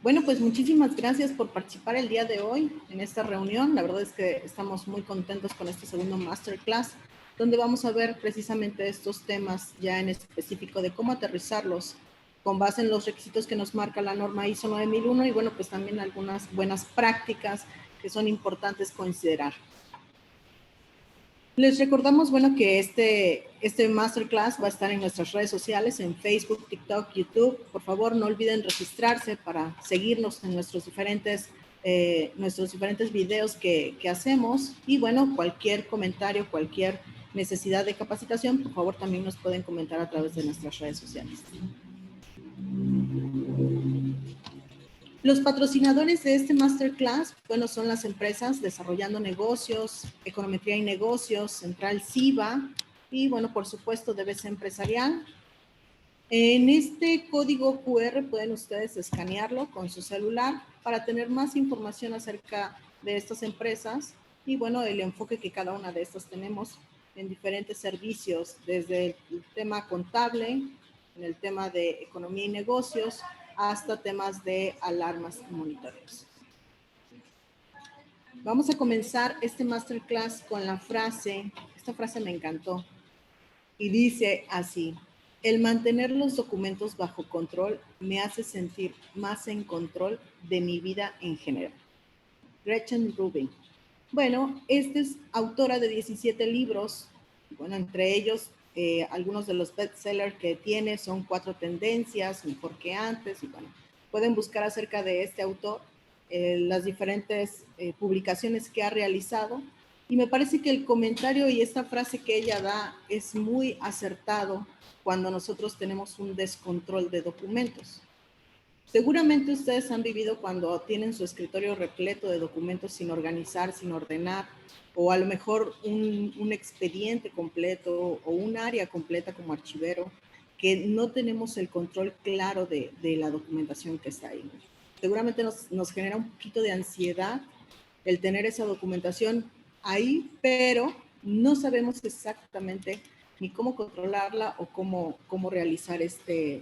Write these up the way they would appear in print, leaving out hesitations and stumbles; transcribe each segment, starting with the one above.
Bueno, pues muchísimas gracias por participar el día de hoy en esta reunión. La verdad es que estamos muy contentos con este segundo masterclass, donde vamos a ver precisamente estos temas ya en específico de cómo aterrizarlos con base en los requisitos que nos marca la norma ISO 9001 y bueno, pues también algunas buenas prácticas que son importantes considerar. Les recordamos, bueno, que este masterclass va a estar en nuestras redes sociales, en Facebook, TikTok, YouTube. Por favor, no olviden registrarse para seguirnos en nuestros diferentes videos que hacemos. Y bueno, cualquier comentario, cualquier necesidad de capacitación, por favor, también nos pueden comentar a través de nuestras redes sociales. Los patrocinadores de este masterclass, bueno, son las empresas Desarrollando Negocios, Econometría y Negocios, Central Ciba y, bueno, por supuesto, DBC Empresarial. En este código QR pueden ustedes escanearlo con su celular para tener más información acerca de estas empresas y, bueno, el enfoque que cada una de estas tenemos en diferentes servicios, desde el tema contable, en el tema de economía y negocios, hasta temas de alarmas y monitoreos. Vamos a comenzar este masterclass con la frase, esta frase me encantó, y dice así: el mantener los documentos bajo control me hace sentir más en control de mi vida en general. Gretchen Rubin. Bueno, esta es autora de 17 libros, bueno, entre ellos algunos de los bestsellers que tiene son 4 tendencias, Mejor que antes, y bueno, pueden buscar acerca de este autor las diferentes publicaciones que ha realizado, y me parece que el comentario y esta frase que ella da es muy acertado cuando nosotros tenemos un descontrol de documentos. Seguramente ustedes han vivido cuando tienen su escritorio repleto de documentos sin organizar, sin ordenar, o a lo mejor un expediente completo o un área completa como archivero, que no tenemos el control claro de la documentación que está ahí. Seguramente nos genera un poquito de ansiedad el tener esa documentación ahí, pero no sabemos exactamente ni cómo controlarla o cómo realizar este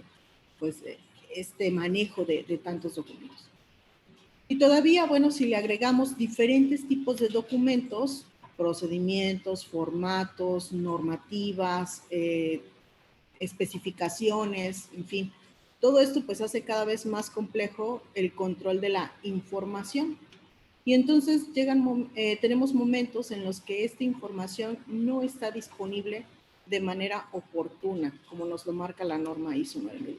manejo de tantos documentos. Y todavía, bueno, si le agregamos diferentes tipos de documentos, procedimientos, formatos, normativas, especificaciones, en fin, todo esto pues hace cada vez más complejo el control de la información. Y entonces tenemos momentos en los que esta información no está disponible de manera oportuna, como nos lo marca la norma ISO 9001.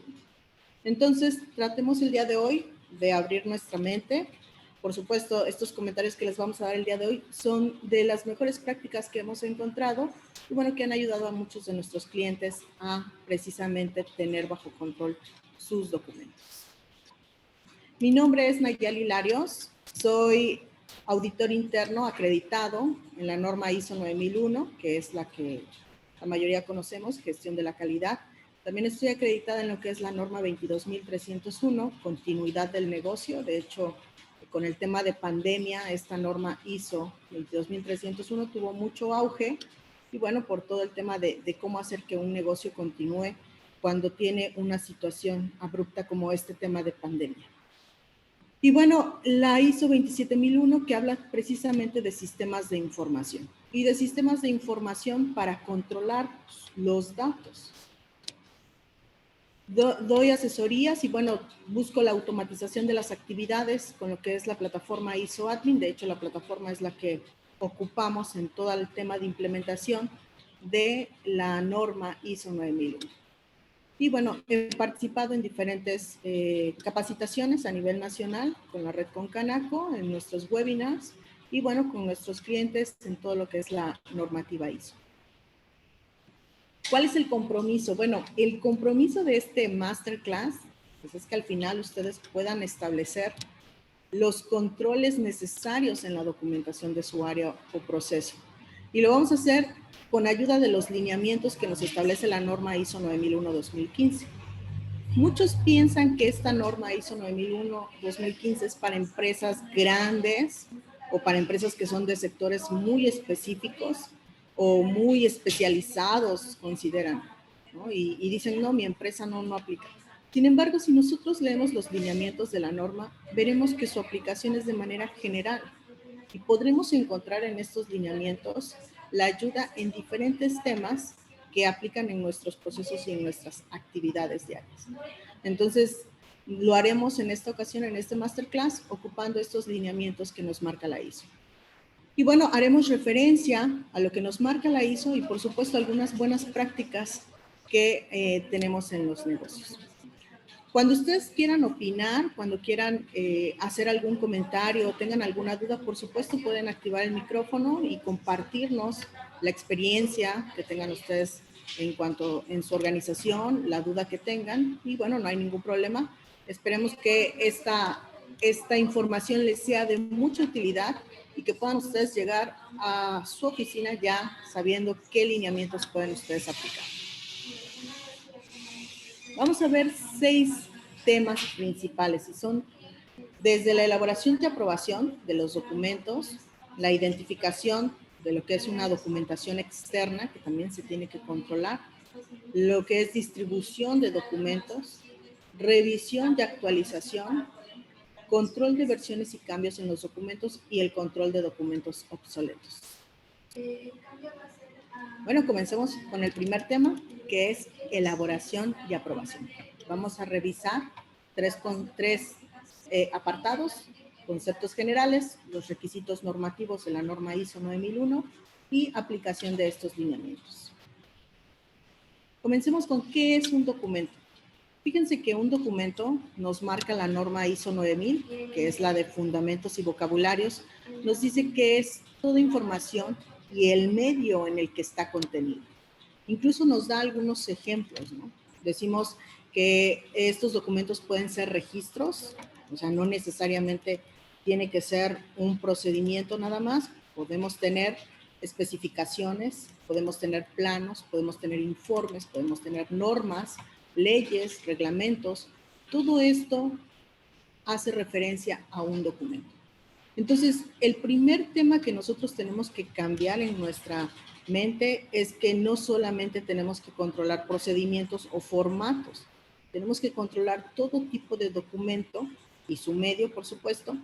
Entonces, tratemos el día de hoy de abrir nuestra mente. Por supuesto, estos comentarios que les vamos a dar el día de hoy son de las mejores prácticas que hemos encontrado y, bueno, que han ayudado a muchos de nuestros clientes a precisamente tener bajo control sus documentos. Mi nombre es Nayeli Larios, soy auditor interno acreditado en la norma ISO 9001, que es la que la mayoría conocemos, gestión de la calidad. También estoy acreditada en lo que es la norma 22301, continuidad del negocio. De hecho, con el tema de pandemia, esta norma ISO 22301 tuvo mucho auge y, bueno, por todo el tema de cómo hacer que un negocio continúe cuando tiene una situación abrupta como este tema de pandemia. Y bueno, la ISO 27001 que habla precisamente de sistemas de información y de sistemas de información para controlar los datos. Doy asesorías y, bueno, busco la automatización de las actividades con lo que es la plataforma ISO Admin. De hecho, la plataforma es la que ocupamos en todo el tema de implementación de la norma ISO 9001. Y, bueno, he participado en diferentes capacitaciones a nivel nacional con la red Concanaco, en nuestros webinars y, bueno, con nuestros clientes en todo lo que es la normativa ISO. ¿Cuál es el compromiso? Bueno, el compromiso de este masterclass pues es que al final ustedes puedan establecer los controles necesarios en la documentación de su área o proceso. Y lo vamos a hacer con ayuda de los lineamientos que nos establece la norma ISO 9001-2015. Muchos piensan que esta norma ISO 9001-2015 es para empresas grandes o para empresas que son de sectores muy específicos. o muy especializados consideran, ¿no? Y dicen, no, mi empresa no aplica. Sin embargo, si nosotros leemos los lineamientos de la norma, veremos que su aplicación es de manera general y podremos encontrar en estos lineamientos la ayuda en diferentes temas que aplican en nuestros procesos y en nuestras actividades diarias. Entonces, lo haremos en esta ocasión, en este masterclass, ocupando estos lineamientos que nos marca la ISO. Y bueno, haremos referencia a lo que nos marca la ISO y por supuesto algunas buenas prácticas que tenemos en los negocios. Cuando ustedes quieran opinar, cuando quieran hacer algún comentario o tengan alguna duda, por supuesto pueden activar el micrófono y compartirnos la experiencia que tengan ustedes en su organización, la duda que tengan. Y bueno, no hay ningún problema. Esperemos que esta información les sea de mucha utilidad y que puedan ustedes llegar a su oficina ya sabiendo qué lineamientos pueden ustedes aplicar. Vamos a ver 6 temas principales y son desde la elaboración y aprobación de los documentos, la identificación de lo que es una documentación externa que también se tiene que controlar, lo que es distribución de documentos, revisión y actualización, control de versiones y cambios en los documentos y el control de documentos obsoletos. Bueno, comencemos con el primer tema, que es elaboración y aprobación. Vamos a revisar tres apartados: conceptos generales, los requisitos normativos de la norma ISO 9001 y aplicación de estos lineamientos. Comencemos con qué es un documento. Fíjense que un documento nos marca la norma ISO 9000, que es la de fundamentos y vocabularios, nos dice que es toda información y el medio en el que está contenido. Incluso nos da algunos ejemplos, ¿no? Decimos que estos documentos pueden ser registros, o sea, no necesariamente tiene que ser un procedimiento nada más. Podemos tener especificaciones, podemos tener planos, podemos tener informes, podemos tener normas, leyes, reglamentos. Todo esto hace referencia a un documento. Entonces, el primer tema que nosotros tenemos que cambiar en nuestra mente es que no solamente tenemos que controlar procedimientos o formatos, tenemos que controlar todo tipo de documento y su medio, por supuesto,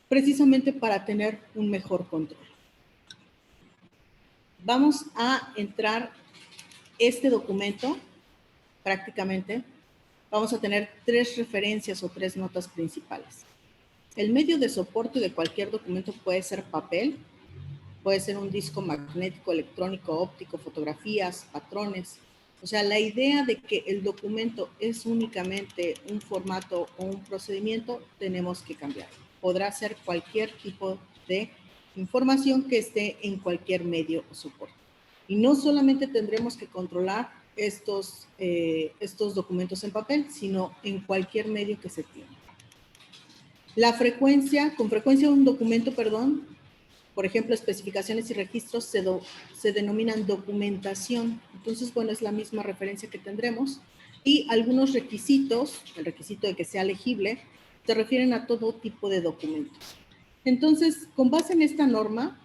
precisamente para tener un mejor control. Vamos a entrar este documento, prácticamente, vamos a tener 3 referencias o 3 notas principales. El medio de soporte de cualquier documento puede ser papel, puede ser un disco magnético, electrónico, óptico, fotografías, patrones. O sea, la idea de que el documento es únicamente un formato o un procedimiento, tenemos que cambiar. Podrá ser cualquier tipo de información que esté en cualquier medio o soporte. Y no solamente tendremos que controlar estos documentos en papel, sino en cualquier medio que se tiene. Con frecuencia un documento, por ejemplo, especificaciones y registros se denominan documentación. Entonces, bueno, es la misma referencia que tendremos. Y algunos requisitos, el requisito de que sea legible, se refieren a todo tipo de documentos. Entonces, con base en esta norma,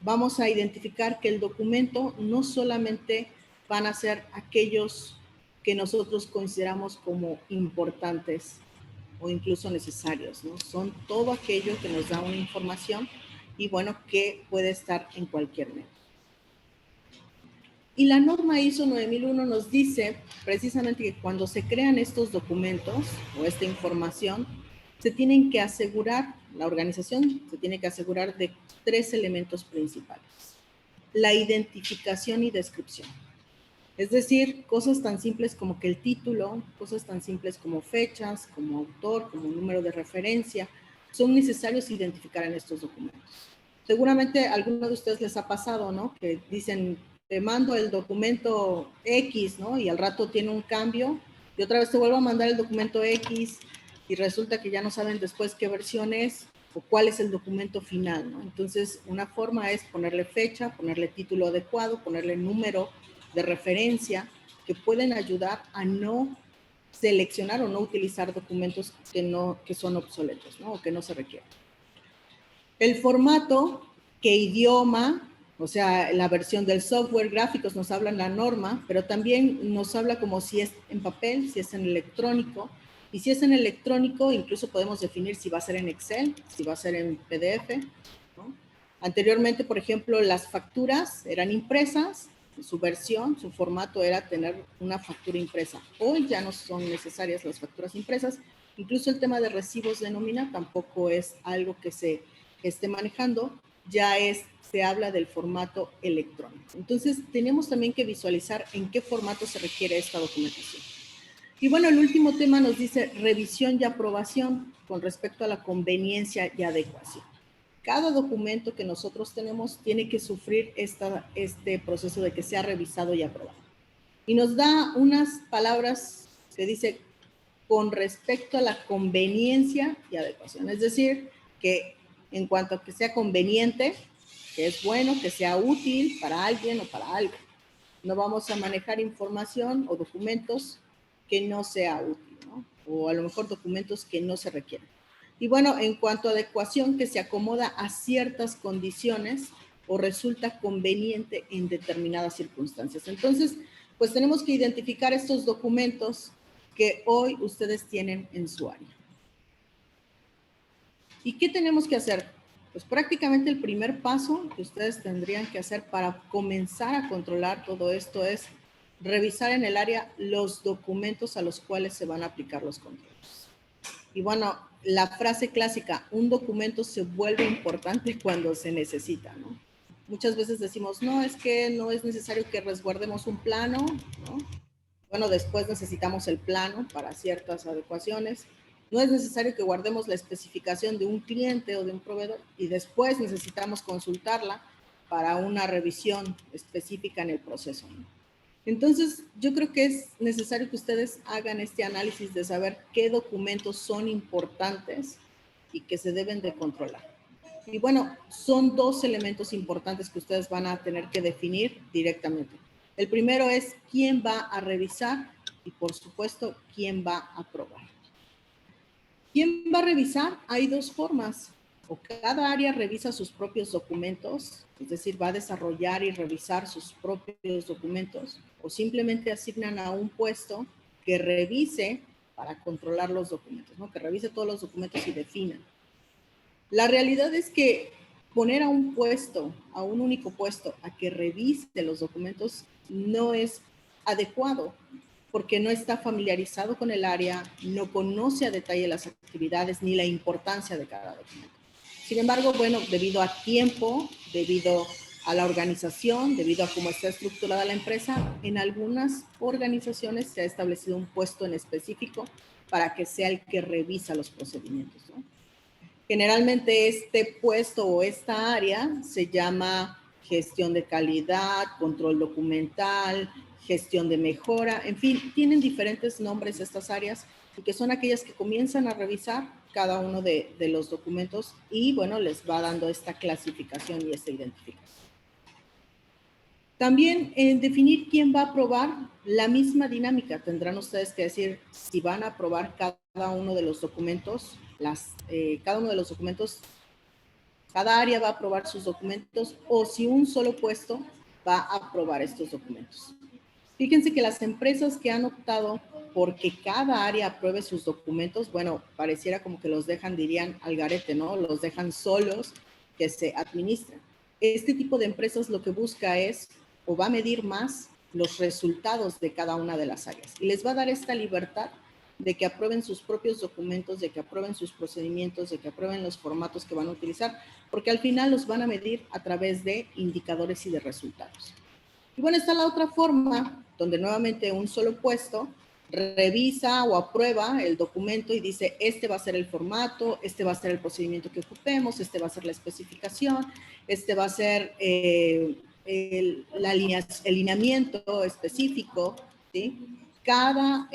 vamos a identificar que el documento no solamente van a ser aquellos que nosotros consideramos como importantes o incluso necesarios, ¿no? Son todo aquello que nos da una información y bueno, que puede estar en cualquier medio. Y la norma ISO 9001 nos dice precisamente que cuando se crean estos documentos o esta información, se tienen que asegurar, la organización se tiene que asegurar de 3 elementos principales: la identificación y descripción. Es decir, cosas tan simples como que el título, cosas tan simples como fechas, como autor, como número de referencia, son necesarios identificar en estos documentos. Seguramente a alguno de ustedes les ha pasado, ¿no? Que dicen, te mando el documento X, ¿no? Y al rato tiene un cambio y otra vez te vuelvo a mandar el documento X y resulta que ya no saben después qué versión es o cuál es el documento final, ¿no? Entonces, una forma es ponerle fecha, ponerle título adecuado, ponerle número de referencia que pueden ayudar a no seleccionar o no utilizar documentos que son obsoletos, ¿no? O que no se requieren. El formato, qué idioma, O sea, la versión del software, gráficos nos hablan la norma, pero también nos habla como si es en papel, si es en electrónico. Y si es en electrónico, incluso podemos definir si va a ser en Excel, si va a ser en PDF, ¿no? Anteriormente, por ejemplo, las facturas eran impresas, su versión, su formato era tener una factura impresa. Hoy ya no son necesarias las facturas impresas. Incluso el tema de recibos de nómina tampoco es algo que se esté manejando, ya se habla del formato electrónico. Entonces, tenemos también que visualizar en qué formato se requiere esta documentación. Y bueno, el último tema nos dice revisión y aprobación con respecto a la conveniencia y adecuación. Cada documento que nosotros tenemos tiene que sufrir este proceso de que sea revisado y aprobado. Y nos da unas palabras que dice con respecto a la conveniencia y adecuación. Es decir, que en cuanto a que sea conveniente, que es bueno, que sea útil para alguien o para algo. No vamos a manejar información o documentos que no sea útil, ¿no? O a lo mejor documentos que no se requieren. Y bueno, en cuanto a adecuación, que se acomoda a ciertas condiciones o resulta conveniente en determinadas circunstancias. Entonces, pues tenemos que identificar estos documentos que hoy ustedes tienen en su área. ¿Y qué tenemos que hacer? Pues prácticamente el primer paso que ustedes tendrían que hacer para comenzar a controlar todo esto es revisar en el área los documentos a los cuales se van a aplicar los controles. Y bueno, la frase clásica, un documento se vuelve importante cuando se necesita, ¿no? Muchas veces decimos, no, es que no es necesario que resguardemos un plano, ¿no? Bueno, después necesitamos el plano para ciertas adecuaciones. No es necesario que guardemos la especificación de un cliente o de un proveedor y después necesitamos consultarla para una revisión específica en el proceso, ¿no? Entonces, yo creo que es necesario que ustedes hagan este análisis de saber qué documentos son importantes y que se deben de controlar. Y bueno, son dos elementos importantes que ustedes van a tener que definir directamente. El primero es quién va a revisar y, por supuesto, quién va a aprobar. ¿Quién va a revisar? Hay dos formas. O cada área revisa sus propios documentos, es decir, va a desarrollar y revisar sus propios documentos, o simplemente asignan a un puesto que revise para controlar los documentos, ¿no? Que revise todos los documentos y defina. La realidad es que poner a un puesto, a un único puesto, a que revise los documentos no es adecuado, porque no está familiarizado con el área, no conoce a detalle las actividades ni la importancia de cada documento. Sin embargo, bueno, debido a tiempo, debido a la organización, debido a cómo está estructurada la empresa, en algunas organizaciones se ha establecido un puesto en específico para que sea el que revisa los procedimientos, ¿no? Generalmente este puesto o esta área se llama gestión de calidad, control documental, gestión de mejora, en fin, tienen diferentes nombres estas áreas y que son aquellas que comienzan a revisar cada uno de los documentos y bueno, les va dando esta clasificación y esta identificación. También en definir quién va a aprobar, la misma dinámica. Tendrán ustedes que decir si van a aprobar cada uno de los documentos, cada uno de los documentos, cada área va a aprobar sus documentos o si un solo puesto va a aprobar estos documentos. Fíjense que las empresas que han optado porque cada área apruebe sus documentos, bueno, pareciera como que los dejan, dirían, al garete, ¿no? Los dejan solos, que se administren. Este tipo de empresas lo que busca es, o va a medir más los resultados de cada una de las áreas. Y les va a dar esta libertad de que aprueben sus propios documentos, de que aprueben sus procedimientos, de que aprueben los formatos que van a utilizar, porque al final los van a medir a través de indicadores y de resultados. Y bueno, está la otra forma, donde nuevamente un solo puesto revisa o aprueba el documento y dice, este va a ser el formato, este va a ser el procedimiento que ocupemos, este va a ser la especificación, este va a ser el lineamiento específico, ¿sí? Cada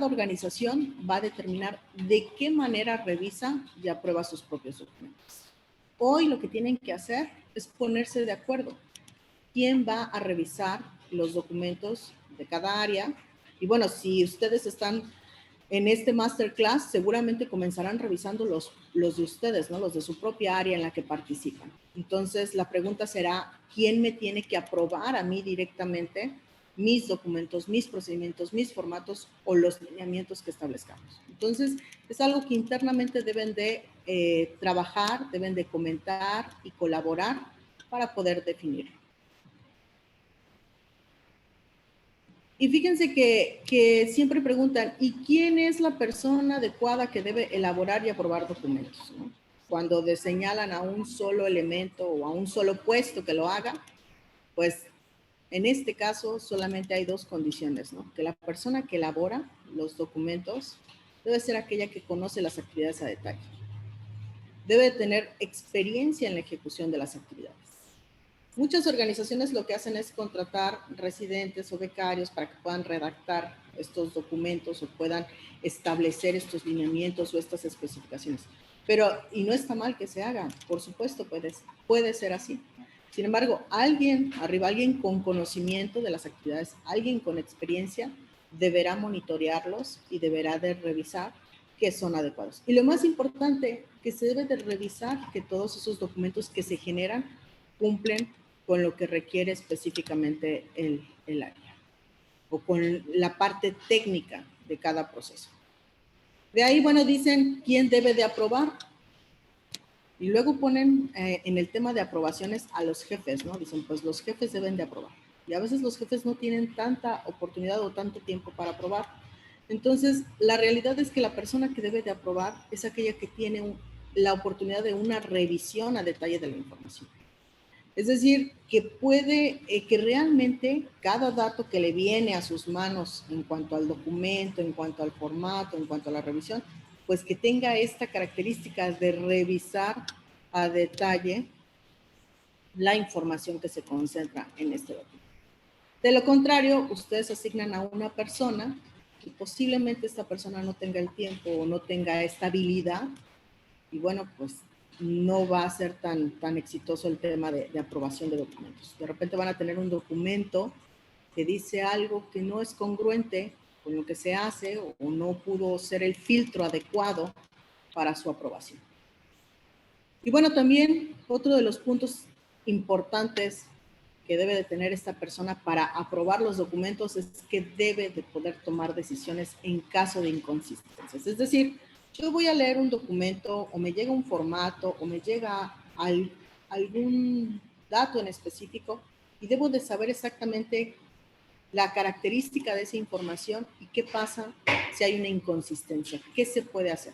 organización va a determinar de qué manera revisa y aprueba sus propios documentos. Hoy lo que tienen que hacer es ponerse de acuerdo. ¿Quién va a revisar los documentos de cada área? Y bueno, si ustedes están en este masterclass, seguramente comenzarán revisando los de ustedes, ¿no? Los de su propia área en la que participan. Entonces, la pregunta será, ¿quién me tiene que aprobar a mí directamente mis documentos, mis procedimientos, mis formatos o los lineamientos que establezcamos? Entonces, es algo que internamente deben de trabajar, deben de comentar y colaborar para poder definirlo. Y fíjense que siempre preguntan, ¿y quién es la persona adecuada que debe elaborar y aprobar documentos, ¿no? Cuando señalan a un solo elemento o a un solo puesto que lo haga, pues en este caso solamente hay dos condiciones, ¿no? Que la persona que elabora los documentos debe ser aquella que conoce las actividades a detalle. Debe tener experiencia en la ejecución de las actividades. Muchas organizaciones lo que hacen es contratar residentes o becarios para que puedan redactar estos documentos o puedan establecer estos lineamientos o estas especificaciones. Pero, y no está mal que se haga, por supuesto puede ser así. Sin embargo, alguien con conocimiento de las actividades, alguien con experiencia, deberá monitorearlos y deberá de revisar que son adecuados. Y lo más importante, que se debe de revisar que todos esos documentos que se generan cumplen con lo que requiere específicamente el área o con la parte técnica de cada proceso. De ahí, bueno, dicen quién debe de aprobar. Y luego ponen en el tema de aprobaciones a los jefes, ¿no? Dicen, pues los jefes deben de aprobar. Y a veces los jefes no tienen tanta oportunidad o tanto tiempo para aprobar. Entonces, la realidad es que la persona que debe de aprobar es aquella que tiene la oportunidad de una revisión a detalle de la información. Es decir, que puede, que realmente cada dato que le viene a sus manos en cuanto al documento, en cuanto al formato, en cuanto a la revisión, pues que tenga esta característica de revisar a detalle la información que se concentra en este documento. De lo contrario, ustedes asignan a una persona y posiblemente esta persona no tenga el tiempo o no tenga esta habilidad y bueno, pues no va a ser tan exitoso el tema de aprobación de documentos. De repente van a tener un documento que dice algo que no es congruente con lo que se hace o no pudo ser el filtro adecuado para su aprobación. Y bueno, también otro de los puntos importantes que debe de tener esta persona para aprobar los documentos es que debe de poder tomar decisiones en caso de inconsistencias. Es decir, yo voy a leer un documento o me llega un formato o me llega algún dato en específico y debo de saber exactamente la característica de esa información y qué pasa si hay una inconsistencia, qué se puede hacer.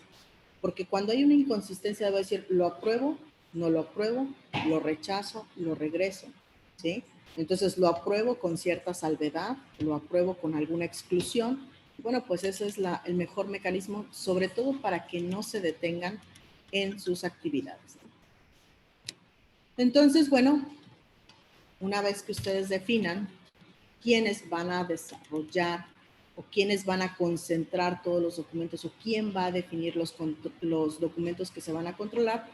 Porque cuando hay una inconsistencia debo decir, lo apruebo, no lo apruebo, lo rechazo, lo regreso, ¿sí? Entonces lo apruebo con cierta salvedad, lo apruebo con alguna exclusión. Bueno, pues ese es el mejor mecanismo, sobre todo para que no se detengan en sus actividades. Entonces, bueno, una vez que ustedes definan quiénes van a desarrollar o quiénes van a concentrar todos los documentos o quién va a definir los documentos que se van a controlar,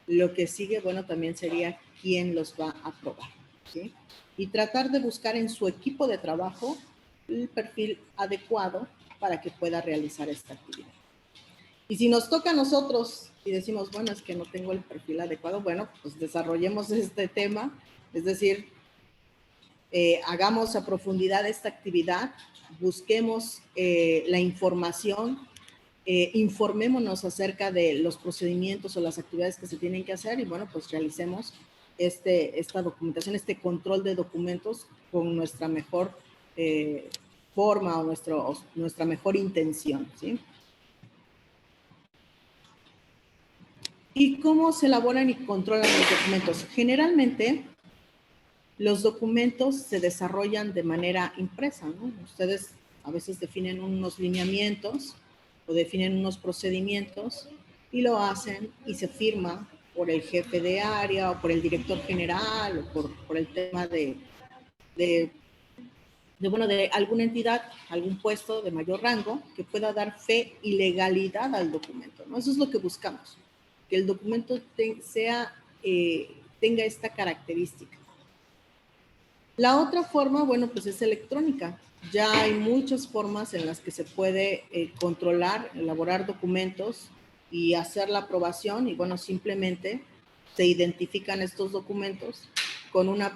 lo que sigue, bueno, también sería quién los va a aprobar, ¿sí? Y tratar de buscar en su equipo de trabajo el perfil adecuado para que pueda realizar esta actividad. Y si nos toca a nosotros y decimos, bueno, es que no tengo el perfil adecuado, bueno, pues desarrollemos este tema, es decir, hagamos a profundidad esta actividad, busquemos la información, informémonos acerca de los procedimientos o las actividades que se tienen que hacer y bueno, pues realicemos esta documentación, este control de documentos con nuestra mejor forma o nuestra mejor intención, ¿sí? ¿Y cómo se elaboran y controlan los documentos? Generalmente, los documentos se desarrollan de manera impresa, ¿no? Ustedes a veces definen unos lineamientos o definen unos procedimientos y lo hacen y se firma por el jefe de área o por el director general o por el tema de alguna entidad, algún puesto de mayor rango que pueda dar fe y legalidad al documento, ¿no? Eso es lo que buscamos, que el documento tenga esta característica. La otra forma, bueno, pues es electrónica. Ya hay muchas formas en las que se puede controlar, elaborar documentos y hacer la aprobación y bueno, simplemente se identifican estos documentos con un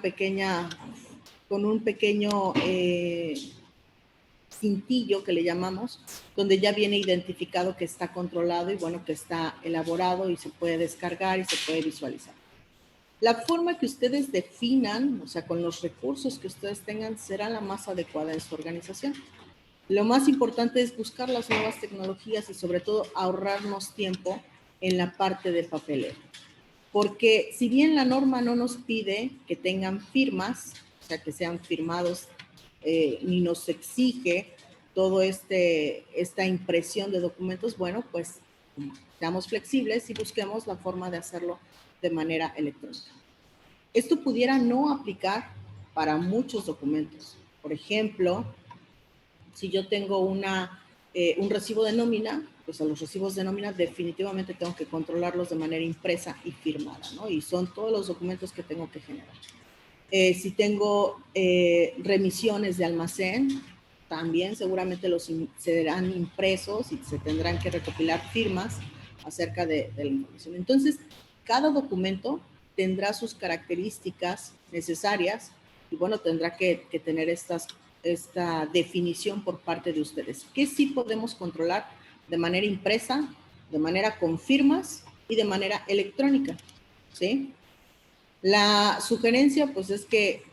pequeño cintillo que le llamamos, donde ya viene identificado que está controlado y bueno, que está elaborado y se puede descargar y se puede visualizar. La forma que ustedes definan, o sea, con los recursos que ustedes tengan, será la más adecuada en su organización. Lo más importante es buscar las nuevas tecnologías y sobre todo ahorrarnos tiempo en la parte de papeleo. Porque si bien la norma no nos pide que tengan firmas, o sea, que sean firmados, ni nos exige todo esta impresión de documentos, bueno, pues seamos flexibles y busquemos la forma de hacerlo de manera electrónica. Esto pudiera no aplicar para muchos documentos. Por ejemplo, si yo tengo un recibo de nómina, pues a los recibos de nómina definitivamente tengo que controlarlos de manera impresa y firmada, ¿no? Y son todos los documentos que tengo que generar. Si tengo remisiones de almacén, también seguramente serán impresos y se tendrán que recopilar firmas acerca de la información. Entonces, cada documento tendrá sus características necesarias y bueno, tendrá que tener esta definición por parte de ustedes. ¿Qué sí podemos controlar de manera impresa, de manera con firmas y de manera electrónica? ¿Sí? La sugerencia pues es que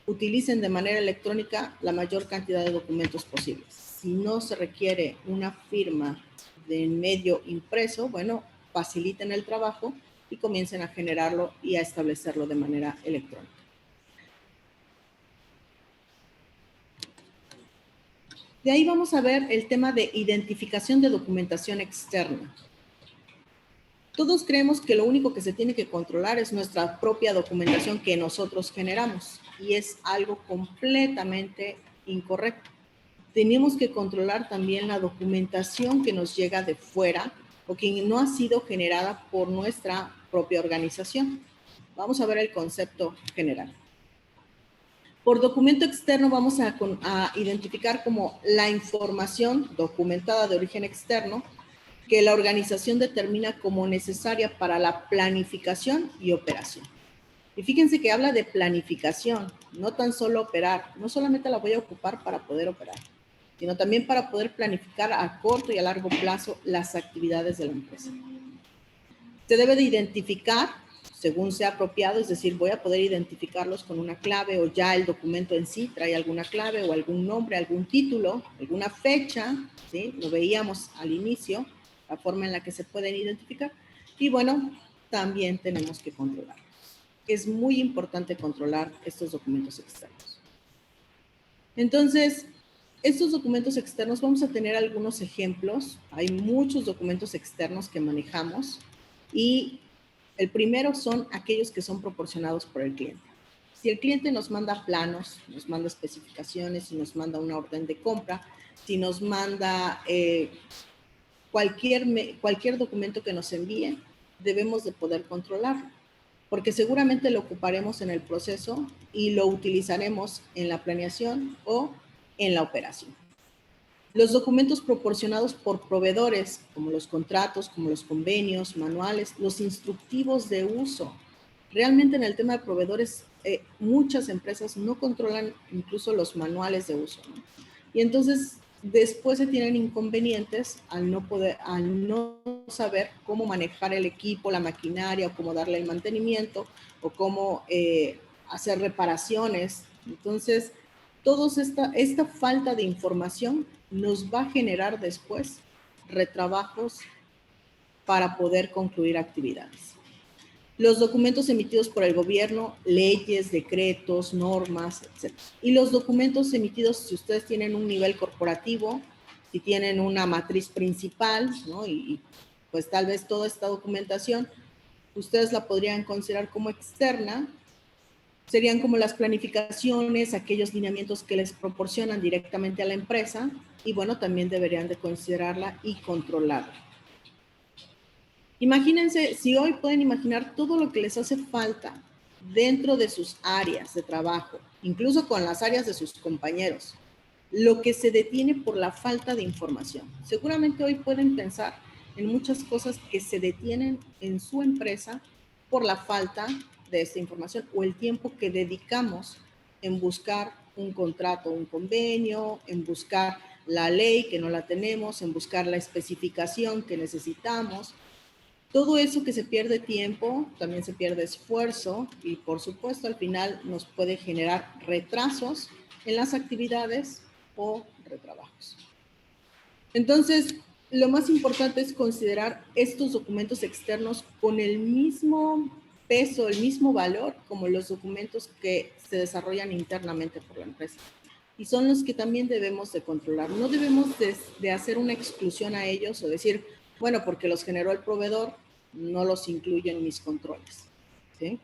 utilicen de manera electrónica la mayor cantidad de documentos posibles. Si no se requiere una firma de medio impreso, bueno, faciliten el trabajo y comiencen a generarlo y a establecerlo de manera electrónica. De ahí vamos a ver el tema de identificación de documentación externa. Todos creemos que lo único que se tiene que controlar es nuestra propia documentación que nosotros generamos y es algo completamente incorrecto. Tenemos que controlar también la documentación que nos llega de fuera o que no ha sido generada por nuestra propia organización. Vamos a ver el concepto general. Por documento externo vamos a identificar como la información documentada de origen externo que la organización determina como necesaria para la planificación y operación. Y fíjense que habla de planificación, no tan solo operar. No solamente la voy a ocupar para poder operar, sino también para poder planificar a corto y a largo plazo las actividades de la empresa. Se debe de identificar según sea apropiado, es decir, voy a poder identificarlos con una clave o ya el documento en sí trae alguna clave o algún nombre, algún título, alguna fecha, ¿sí? Lo veíamos al inicio, la forma en la que se pueden identificar. Y bueno, también tenemos que controlar. Es muy importante controlar estos documentos externos. Entonces, estos documentos externos, vamos a tener algunos ejemplos. Hay muchos documentos externos que manejamos y el primero son aquellos que son proporcionados por el cliente. Si el cliente nos manda planos, nos manda especificaciones, si nos manda una orden de compra, si nos manda cualquier documento que nos envíe, debemos de poder controlarlo, porque seguramente lo ocuparemos en el proceso y lo utilizaremos en la planeación o en la operación. Los documentos proporcionados por proveedores, como los contratos, como los convenios, manuales, los instructivos de uso. Realmente en el tema de proveedores, muchas empresas no controlan incluso los manuales de uso, ¿no? Y entonces después se tienen inconvenientes al no saber cómo manejar el equipo, la maquinaria, o cómo darle el mantenimiento, o cómo hacer reparaciones. Entonces, toda esta falta de información nos va a generar después retrabajos para poder concluir actividades. Los documentos emitidos por el gobierno, leyes, decretos, normas, etc. Y los documentos emitidos, si ustedes tienen un nivel corporativo, si tienen una matriz principal, ¿no? Y pues tal vez toda esta documentación, ustedes la podrían considerar como externa. Serían como las planificaciones, aquellos lineamientos que les proporcionan directamente a la empresa y bueno, también deberían de considerarla y controlarla. Imagínense, si hoy pueden imaginar todo lo que les hace falta dentro de sus áreas de trabajo, incluso con las áreas de sus compañeros, lo que se detiene por la falta de información. Seguramente hoy pueden pensar en muchas cosas que se detienen en su empresa por la falta de esta información o el tiempo que dedicamos en buscar un contrato, un convenio, en buscar la ley que no la tenemos, en buscar la especificación que necesitamos. Todo eso que se pierde tiempo, también se pierde esfuerzo y por supuesto al final nos puede generar retrasos en las actividades o retrabajos. Entonces, lo más importante es considerar estos documentos externos con el mismo peso, el mismo valor como los documentos que se desarrollan internamente por la empresa. Y son los que también debemos de controlar. No debemos de hacer una exclusión a ellos o decir, bueno, porque los generó el proveedor, no los incluyo en mis controles. ¿Sí?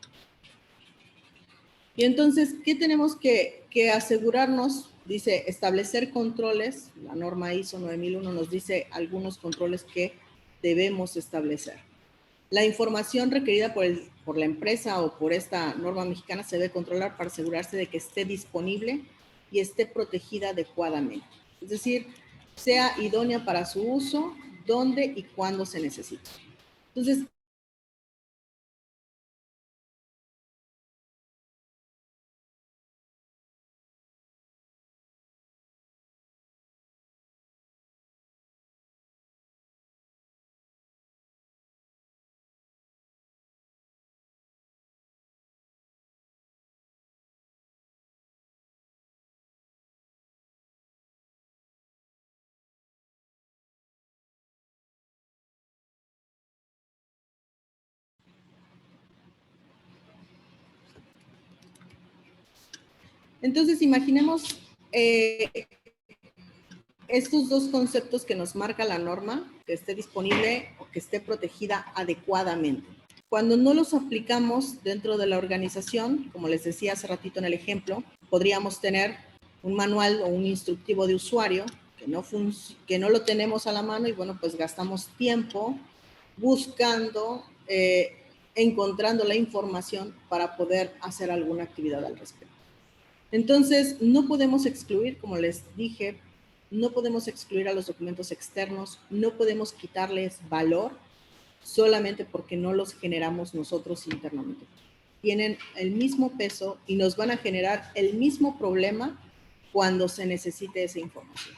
Y entonces, ¿qué tenemos que asegurarnos? Dice, establecer controles. La norma ISO 9001 nos dice algunos controles que debemos establecer. La información requerida por la empresa o por esta norma mexicana se debe controlar para asegurarse de que esté disponible y esté protegida adecuadamente. Es decir, sea idónea para su uso, dónde y cuándo se necesita. Entonces, imaginemos estos dos conceptos que nos marca la norma, que esté disponible o que esté protegida adecuadamente. Cuando no los aplicamos dentro de la organización, como les decía hace ratito en el ejemplo, podríamos tener un manual o un instructivo de usuario que no lo tenemos a la mano y bueno, pues gastamos tiempo buscando, encontrando la información para poder hacer alguna actividad al respecto. Entonces, no podemos excluir, como les dije, no podemos excluir a los documentos externos, no podemos quitarles valor solamente porque no los generamos nosotros internamente. Tienen el mismo peso y nos van a generar el mismo problema cuando se necesite esa información.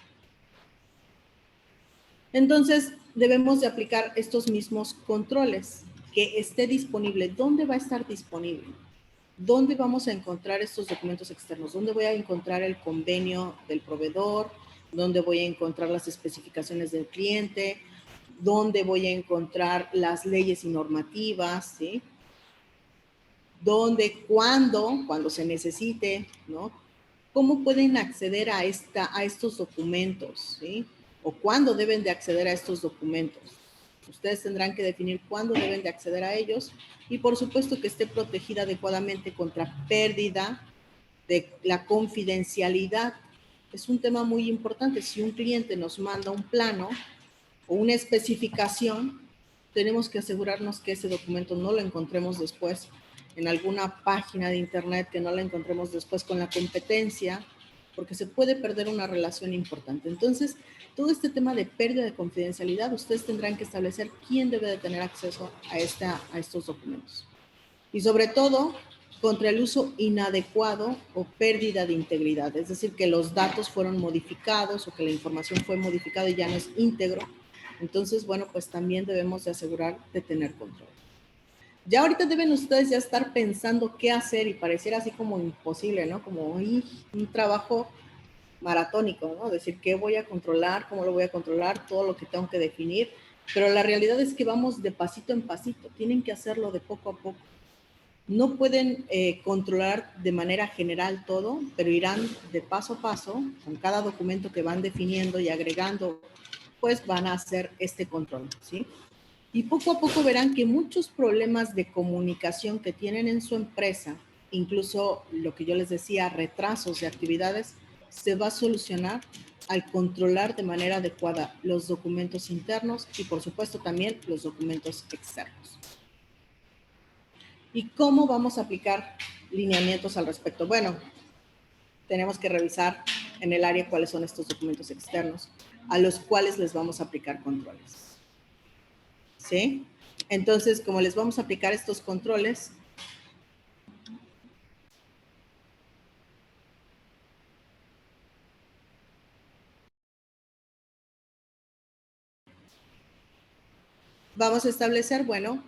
Entonces, debemos de aplicar estos mismos controles, que esté disponible. ¿Dónde va a estar disponible? ¿Dónde vamos a encontrar estos documentos externos? ¿Dónde voy a encontrar el convenio del proveedor? ¿Dónde voy a encontrar las especificaciones del cliente? ¿Dónde voy a encontrar las leyes y normativas? ¿Sí? ¿Dónde, cuando se necesite? ¿No? ¿Cómo pueden acceder a estos documentos? ¿Sí? ¿O cuándo deben de acceder a estos documentos? Ustedes tendrán que definir cuándo deben de acceder a ellos y por supuesto que esté protegida adecuadamente contra pérdida de la confidencialidad. Es un tema muy importante. Si un cliente nos manda un plano o una especificación, tenemos que asegurarnos que ese documento no lo encontremos después en alguna página de internet, que no lo encontremos después con la competencia, porque se puede perder una relación importante. Entonces, todo este tema de pérdida de confidencialidad, ustedes tendrán que establecer quién debe de tener acceso a estos documentos. Y sobre todo, contra el uso inadecuado o pérdida de integridad, es decir, que los datos fueron modificados o que la información fue modificada y ya no es íntegro. Entonces, bueno, pues también debemos de asegurar de tener control. Ya ahorita deben ustedes ya estar pensando qué hacer y pareciera así como imposible, ¿no? Como un trabajo maratónico, ¿no? Decir, ¿qué voy a controlar? ¿Cómo lo voy a controlar? Todo lo que tengo que definir. Pero la realidad es que vamos de pasito en pasito. Tienen que hacerlo de poco a poco. No pueden controlar de manera general todo, pero irán de paso a paso, con cada documento que van definiendo y agregando, pues van a hacer este control, ¿sí? Y poco a poco verán que muchos problemas de comunicación que tienen en su empresa, incluso lo que yo les decía, retrasos de actividades, se va a solucionar al controlar de manera adecuada los documentos internos y por supuesto también los documentos externos. ¿Y cómo vamos a aplicar lineamientos al respecto? Bueno, tenemos que revisar en el área cuáles son estos documentos externos a los cuales les vamos a aplicar controles. ¿Sí? Entonces, como les vamos a aplicar estos controles, vamos a establecer, bueno,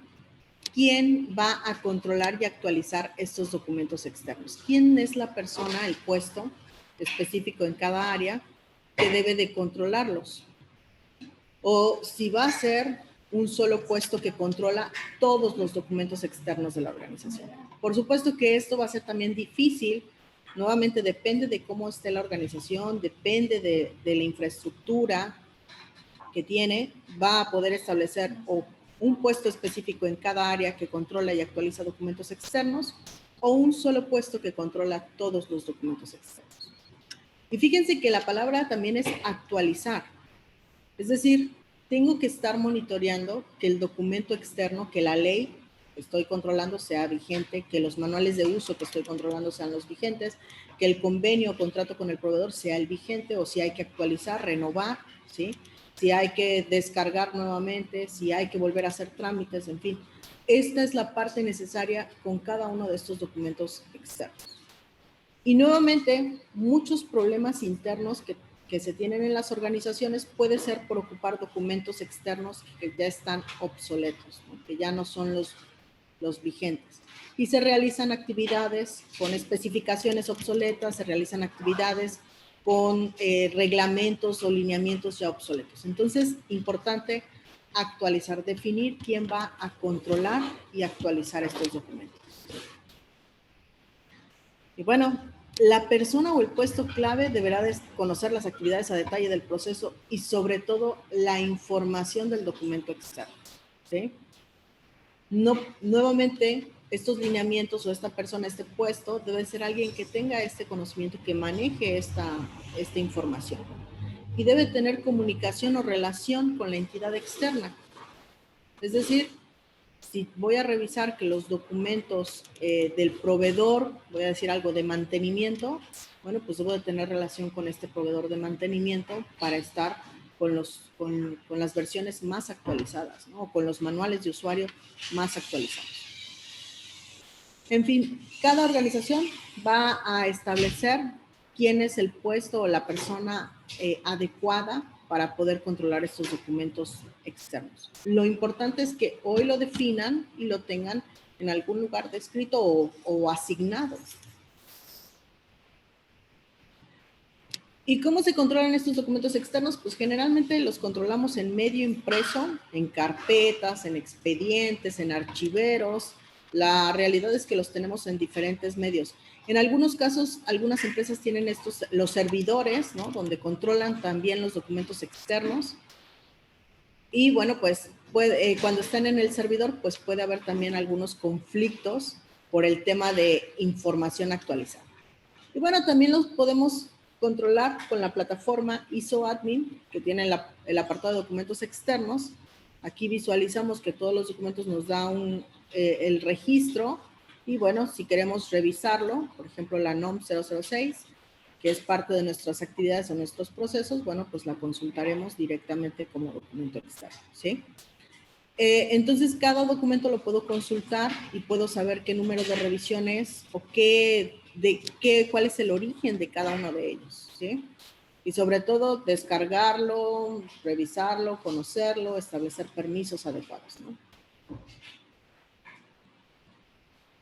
quién va a controlar y actualizar estos documentos externos. ¿Quién es la persona, el puesto específico en cada área que debe de controlarlos? O si va a ser un solo puesto que controla todos los documentos externos de la organización. Por supuesto que esto va a ser también difícil. Nuevamente depende de cómo esté la organización, depende de la infraestructura que tiene, va a poder establecer un puesto específico en cada área que controla y actualiza documentos externos o un solo puesto que controla todos los documentos externos. Y fíjense que la palabra también es actualizar. Es decir, tengo que estar monitoreando que el documento externo, que la ley que estoy controlando sea vigente, que los manuales de uso que estoy controlando sean los vigentes, que el convenio o contrato con el proveedor sea el vigente o si hay que actualizar, renovar, ¿sí? Si hay que descargar nuevamente, si hay que volver a hacer trámites, en fin. Esta es la parte necesaria con cada uno de estos documentos externos. Y nuevamente, muchos problemas internos que se tienen en las organizaciones puede ser por ocupar documentos externos que ya están obsoletos, ¿no? Que ya no son los vigentes. Y se realizan actividades con especificaciones obsoletas, se realizan actividades con reglamentos o lineamientos ya obsoletos. Entonces, importante actualizar, definir quién va a controlar y actualizar estos documentos. Y bueno, la persona o el puesto clave deberá de conocer las actividades a detalle del proceso y sobre todo la información del documento externo, ¿sí? No, nuevamente, estos lineamientos o esta persona, este puesto, debe ser alguien que tenga este conocimiento, que maneje esta información. Y debe tener comunicación o relación con la entidad externa. Es decir, si voy a revisar que los documentos del proveedor, voy a decir algo de mantenimiento, bueno, pues debo de tener relación con este proveedor de mantenimiento para estar con las versiones más actualizadas, ¿no? O con los manuales de usuario más actualizados. En fin, cada organización va a establecer quién es el puesto o la persona adecuada para poder controlar estos documentos externos. Lo importante es que hoy lo definan y lo tengan en algún lugar descrito o asignado. ¿Y cómo se controlan estos documentos externos? Pues generalmente los controlamos en medio impreso, en carpetas, en expedientes, en archiveros. La realidad es que los tenemos en diferentes medios. En algunos casos, algunas empresas tienen los servidores, ¿no? Donde controlan también los documentos externos. Y bueno, pues cuando están en el servidor, pues puede haber también algunos conflictos por el tema de información actualizada. Y bueno, también los podemos controlar con la plataforma ISO Admin, que tiene el apartado de documentos externos. Aquí visualizamos que todos los documentos nos da el registro. Y bueno, si queremos revisarlo, por ejemplo, la NOM 006, que es parte de nuestras actividades o nuestros procesos, bueno, pues la consultaremos directamente como documento externo, ¿sí? Entonces, cada documento lo puedo consultar y puedo saber qué número de revisión es o cuál es el origen de cada uno de ellos, ¿sí? Y sobre todo, descargarlo, revisarlo, conocerlo, establecer permisos adecuados, ¿no?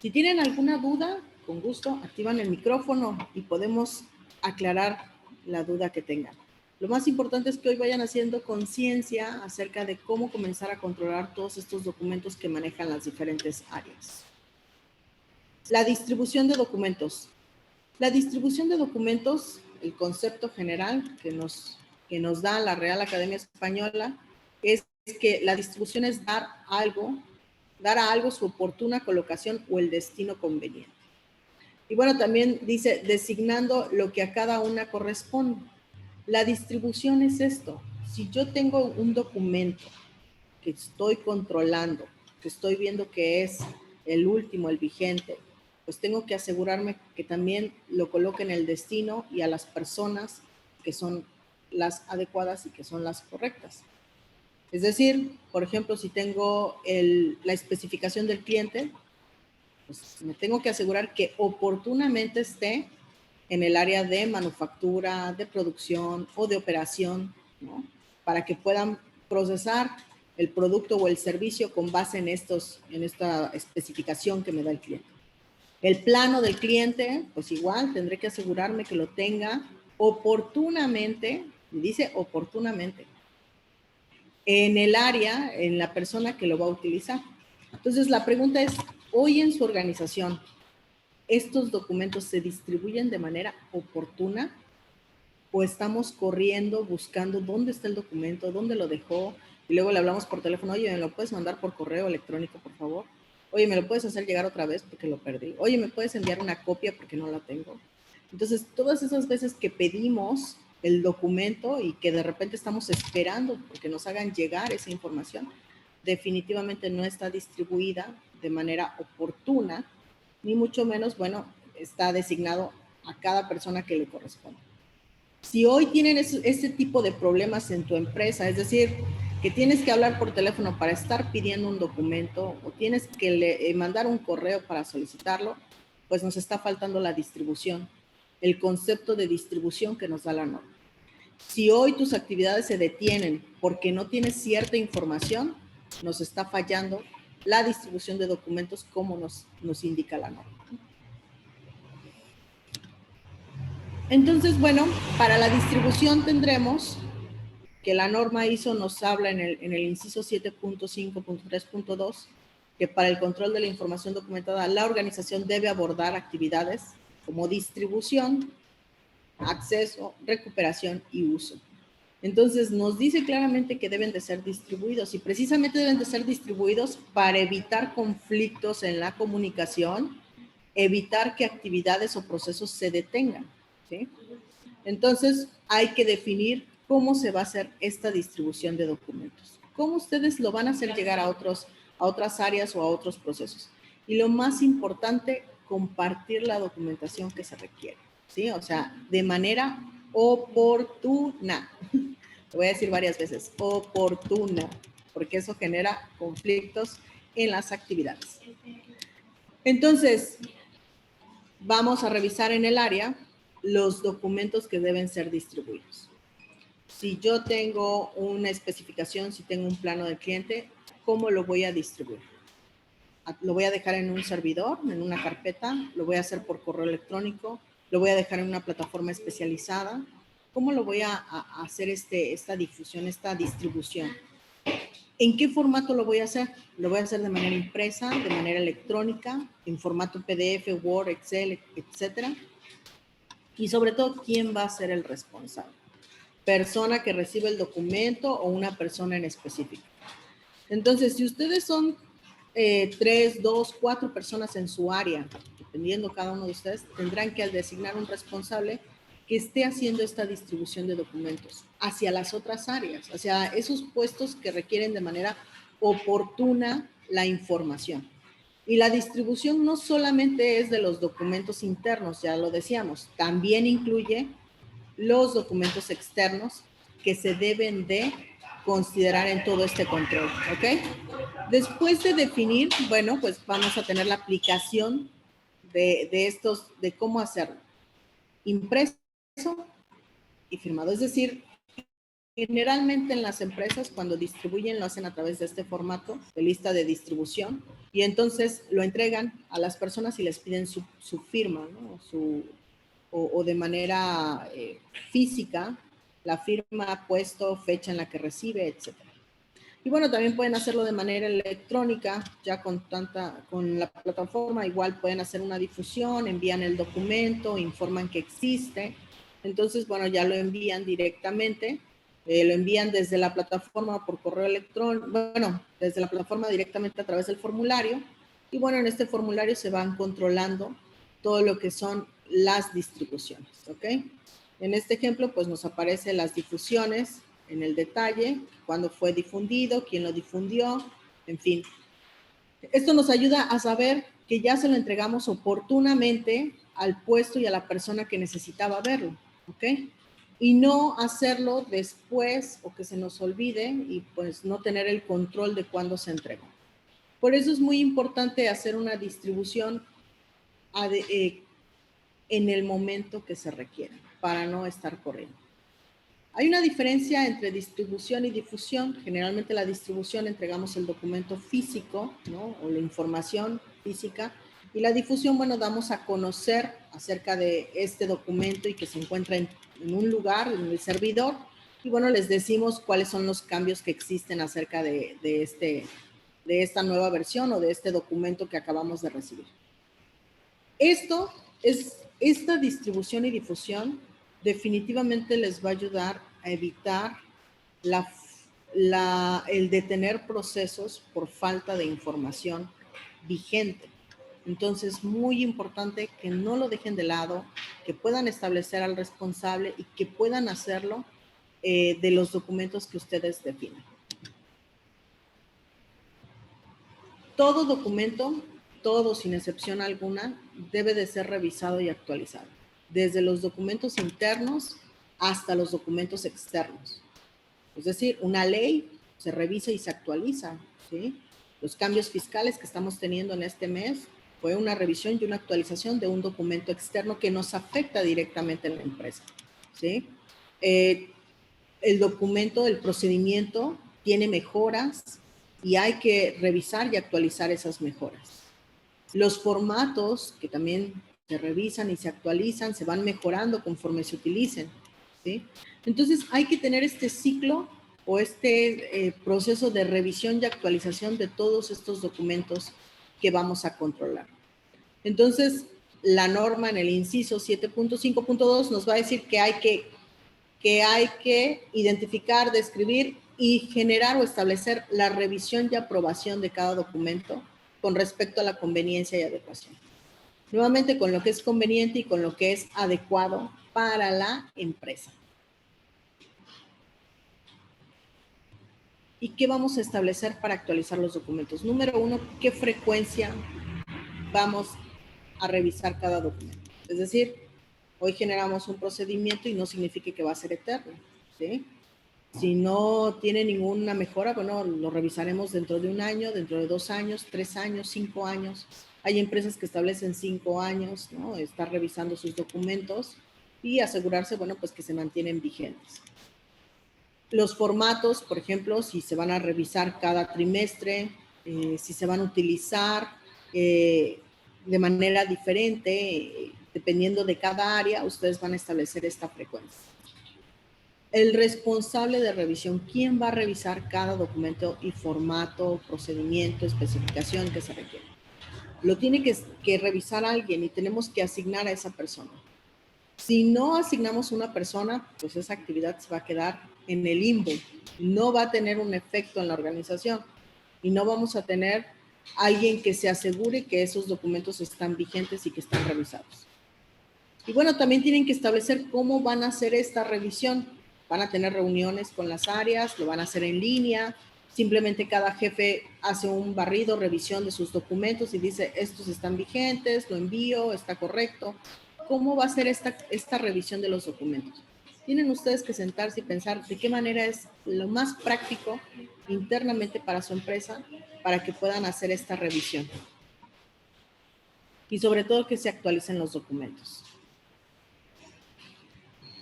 Si tienen alguna duda, con gusto, activan el micrófono y podemos aclarar la duda que tengan. Lo más importante es que hoy vayan haciendo conciencia acerca de cómo comenzar a controlar todos estos documentos que manejan las diferentes áreas. La distribución de documentos. La distribución de documentos, el concepto general que nos da la Real Academia Española, es que la distribución es dar a algo su oportuna colocación o el destino conveniente. Y bueno, también dice, designando lo que a cada una corresponde. La distribución es esto. Si yo tengo un documento que estoy controlando, que estoy viendo que es el último, el vigente, pues tengo que asegurarme que también lo coloque en el destino y a las personas que son las adecuadas y que son las correctas. Es decir, por ejemplo, si tengo la especificación del cliente, pues me tengo que asegurar que oportunamente esté en el área de manufactura, de producción o de operación, ¿no? Para que puedan procesar el producto o el servicio con base en esta especificación que me da el cliente. El plano del cliente, pues igual tendré que asegurarme que lo tenga oportunamente, dice oportunamente, en el área, en la persona que lo va a utilizar. Entonces, la pregunta es, hoy en su organización, ¿estos documentos se distribuyen de manera oportuna o estamos corriendo, buscando dónde está el documento, dónde lo dejó, y luego le hablamos por teléfono, oye, ¿me lo puedes mandar por correo electrónico, por favor? Oye, ¿me lo puedes hacer llegar otra vez porque lo perdí? Oye, ¿me puedes enviar una copia porque no la tengo? Entonces, todas esas veces que pedimos el documento y que de repente estamos esperando porque nos hagan llegar esa información, definitivamente no está distribuida de manera oportuna, ni mucho menos, bueno, está designado a cada persona que le corresponde. Si hoy tienen este tipo de problemas en tu empresa, es decir, que tienes que hablar por teléfono para estar pidiendo un documento o tienes que mandar un correo para solicitarlo, pues nos está faltando la distribución, el concepto de distribución que nos da la norma. Si hoy tus actividades se detienen porque no tienes cierta información, nos está fallando la distribución de documentos como nos indica la norma. Entonces, bueno, para la distribución tendremos que la norma ISO nos habla en el inciso 7.5.3.2 que para el control de la información documentada, la organización debe abordar actividades como distribución, acceso, recuperación y uso. Entonces, nos dice claramente que deben de ser distribuidos y precisamente deben de ser distribuidos para evitar conflictos en la comunicación, evitar que actividades o procesos se detengan, ¿sí? Entonces, hay que definir cómo se va a hacer esta distribución de documentos. Cómo ustedes lo van a hacer llegar a otras áreas o a otros procesos. Y lo más importante, compartir la documentación que se requiere, ¿sí? O sea, de manera oportuna. Lo voy a decir varias veces, oportuna, porque eso genera conflictos en las actividades. Entonces, vamos a revisar en el área los documentos que deben ser distribuidos. Si yo tengo una especificación, si tengo un plano del cliente, ¿cómo lo voy a distribuir? ¿Lo voy a dejar en un servidor, en una carpeta? ¿Lo voy a hacer por correo electrónico? ¿Lo voy a dejar en una plataforma especializada? ¿Cómo lo voy a hacer esta difusión, esta distribución? ¿En qué formato lo voy a hacer? Lo voy a hacer de manera impresa, de manera electrónica, en formato PDF, Word, Excel, etcétera. Y sobre todo, ¿quién va a ser el responsable? ¿Persona que recibe el documento o una persona en específico? Entonces, si ustedes son 3, 2, 4 personas en su área, dependiendo cada uno de ustedes, tendrán que designar un responsable que esté haciendo esta distribución de documentos hacia las otras áreas, hacia esos puestos que requieren de manera oportuna la información. Y la distribución no solamente es de los documentos internos, ya lo decíamos, también incluye los documentos externos que se deben de considerar en todo este control, ¿ok? Después de definir, bueno, pues vamos a tener la aplicación de cómo hacerlo. Impreso y firmado, es decir, generalmente en las empresas cuando distribuyen lo hacen a través de este formato de lista de distribución y entonces lo entregan a las personas y les piden su firma, ¿no? O de manera física, la firma, puesto, fecha en la que recibe, etc. Y bueno, también pueden hacerlo de manera electrónica, ya con la plataforma, igual pueden hacer una difusión, envían el documento, informan que existe, entonces, bueno, ya lo envían directamente, lo envían desde la plataforma por correo electrónico, bueno, desde la plataforma directamente a través del formulario, y bueno, en este formulario se van controlando todo lo que son las distribuciones, ¿ok? En este ejemplo, pues nos aparecen las difusiones en el detalle, cuándo fue difundido, quién lo difundió, en fin. Esto nos ayuda a saber que ya se lo entregamos oportunamente al puesto y a la persona que necesitaba verlo, ¿ok? y no hacerlo después o que se nos olvide y pues no tener el control de cuándo se entregó. Por eso es muy importante hacer una distribución en el momento que se requiere, para no estar corriendo. Hay una diferencia entre distribución y difusión. Generalmente la distribución entregamos el documento físico, ¿no? O la información física, y la difusión, bueno, damos a conocer acerca de este documento y que se encuentra en un lugar, en el servidor, y bueno, les decimos cuáles son los cambios que existen acerca de esta nueva versión o de este documento que acabamos de recibir. Esta distribución y difusión definitivamente les va a ayudar a evitar el detener procesos por falta de información vigente. Entonces, muy importante que no lo dejen de lado, que puedan establecer al responsable y que puedan hacerlo de los documentos que ustedes definen. Todo documento, todo sin excepción alguna, debe de ser revisado y actualizado, desde los documentos internos hasta los documentos externos. Es decir, una ley se revisa y se actualiza, ¿sí? Los cambios fiscales que estamos teniendo en este mes fue una revisión y una actualización de un documento externo que nos afecta directamente en la empresa, ¿sí? El documento, el procedimiento tiene mejoras y hay que revisar y actualizar esas mejoras. Los formatos que también se revisan y se actualizan, se van mejorando conforme se utilicen, ¿sí? Entonces hay que tener este ciclo o este proceso de revisión y actualización de todos estos documentos que vamos a controlar. Entonces, la norma en el inciso 7.5.2 nos va a decir que hay que identificar, describir y generar o establecer la revisión y aprobación de cada documento con respecto a la conveniencia y adecuación. Nuevamente, con lo que es conveniente y con lo que es adecuado para la empresa. ¿Y qué vamos a establecer para actualizar los documentos? Número 1, ¿qué frecuencia vamos a revisar cada documento? Es decir, hoy generamos un procedimiento y no significa que va a ser eterno, ¿sí? Si no tiene ninguna mejora, bueno, lo revisaremos dentro de un año, dentro de 2 años, 3 años, 5 años. Hay empresas que establecen 5 años, ¿no? Estar revisando sus documentos y asegurarse, bueno, pues que se mantienen vigentes. Los formatos, por ejemplo, si se van a revisar cada trimestre, si se van a utilizar de manera diferente, dependiendo de cada área, ustedes van a establecer esta frecuencia. El responsable de revisión, ¿quién va a revisar cada documento y formato, procedimiento, especificación que se requiere? Lo tiene que revisar alguien y tenemos que asignar a esa persona. Si no asignamos una persona, pues esa actividad se va a quedar en el limbo, no va a tener un efecto en la organización y no vamos a tener alguien que se asegure que esos documentos están vigentes y que están revisados. Y bueno, también tienen que establecer cómo van a hacer esta revisión. Van a tener reuniones con las áreas, lo van a hacer en línea, simplemente cada jefe hace un barrido, revisión de sus documentos y dice, estos están vigentes, lo envío, está correcto. ¿Cómo va a ser esta revisión de los documentos? Tienen ustedes que sentarse y pensar de qué manera es lo más práctico internamente para su empresa para que puedan hacer esta revisión. Y sobre todo que se actualicen los documentos.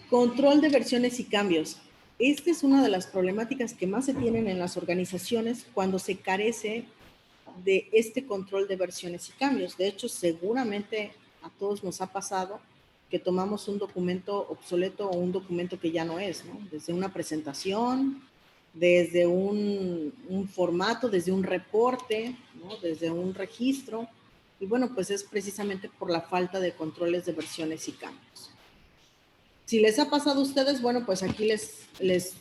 Control de versiones y cambios. Esta es una de las problemáticas que más se tienen en las organizaciones cuando se carece de este control de versiones y cambios. De hecho, seguramente a todos nos ha pasado que tomamos un documento obsoleto o un documento que ya no es, ¿no? Desde una presentación, desde un formato, desde un reporte, ¿no? Desde un registro. Y bueno, pues es precisamente por la falta de controles de versiones y cambios. Si les ha pasado a ustedes, bueno, pues aquí les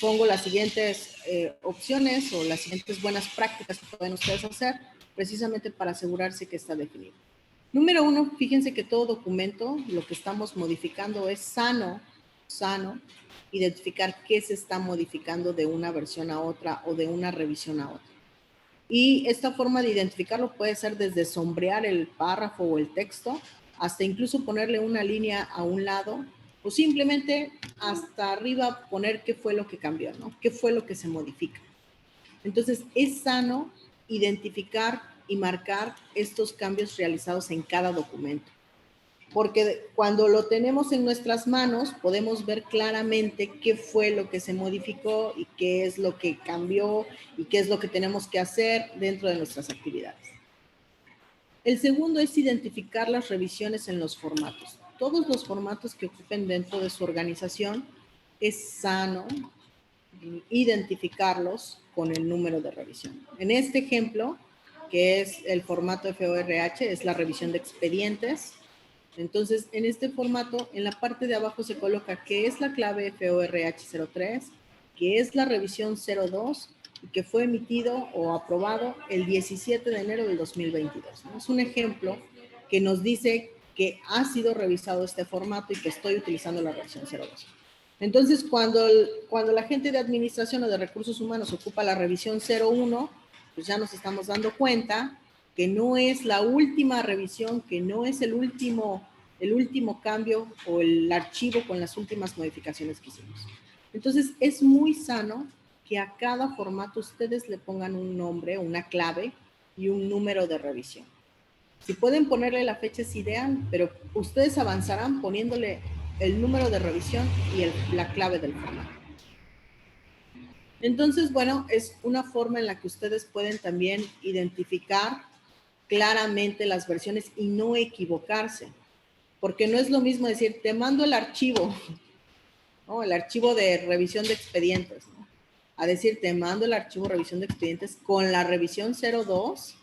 pongo las siguientes opciones o las siguientes buenas prácticas que pueden ustedes hacer precisamente para asegurarse que está definido. Número 1, fíjense que todo documento, lo que estamos modificando es sano, identificar qué se está modificando de una versión a otra o de una revisión a otra. Y esta forma de identificarlo puede ser desde sombrear el párrafo o el texto, hasta incluso ponerle una línea a un lado O simplemente hasta arriba poner qué fue lo que cambió, ¿no? ¿Qué fue lo que se modifica? Entonces, es sano identificar y marcar estos cambios realizados en cada documento, porque cuando lo tenemos en nuestras manos podemos ver claramente qué fue lo que se modificó y qué es lo que cambió y qué es lo que tenemos que hacer dentro de nuestras actividades. El segundo es identificar las revisiones en los formatos. Todos los formatos que ocupen dentro de su organización es sano identificarlos con el número de revisión. En este ejemplo, que es el formato FORH, es la revisión de expedientes. Entonces, en este formato, en la parte de abajo se coloca qué es la clave FORH03, qué es la revisión 02 y que fue emitido o aprobado el 17 de enero del 2022. Es un ejemplo que nos dice que ha sido revisado este formato y que estoy utilizando la revisión 02. Entonces, cuando la gente de administración o de recursos humanos ocupa la revisión 01, pues ya nos estamos dando cuenta que no es la última revisión, que no es el último cambio o el archivo con las últimas modificaciones que hicimos. Entonces, es muy sano que a cada formato ustedes le pongan un nombre, una clave y un número de revisión. Si pueden ponerle la fecha es ideal, pero ustedes avanzarán poniéndole el número de revisión y la clave del formato. Entonces, bueno, es una forma en la que ustedes pueden también identificar claramente las versiones y no equivocarse, porque no es lo mismo decir, te mando el archivo, ¿no? El archivo de revisión de expedientes, ¿no? A decir, te mando el archivo de revisión de expedientes con la revisión 02,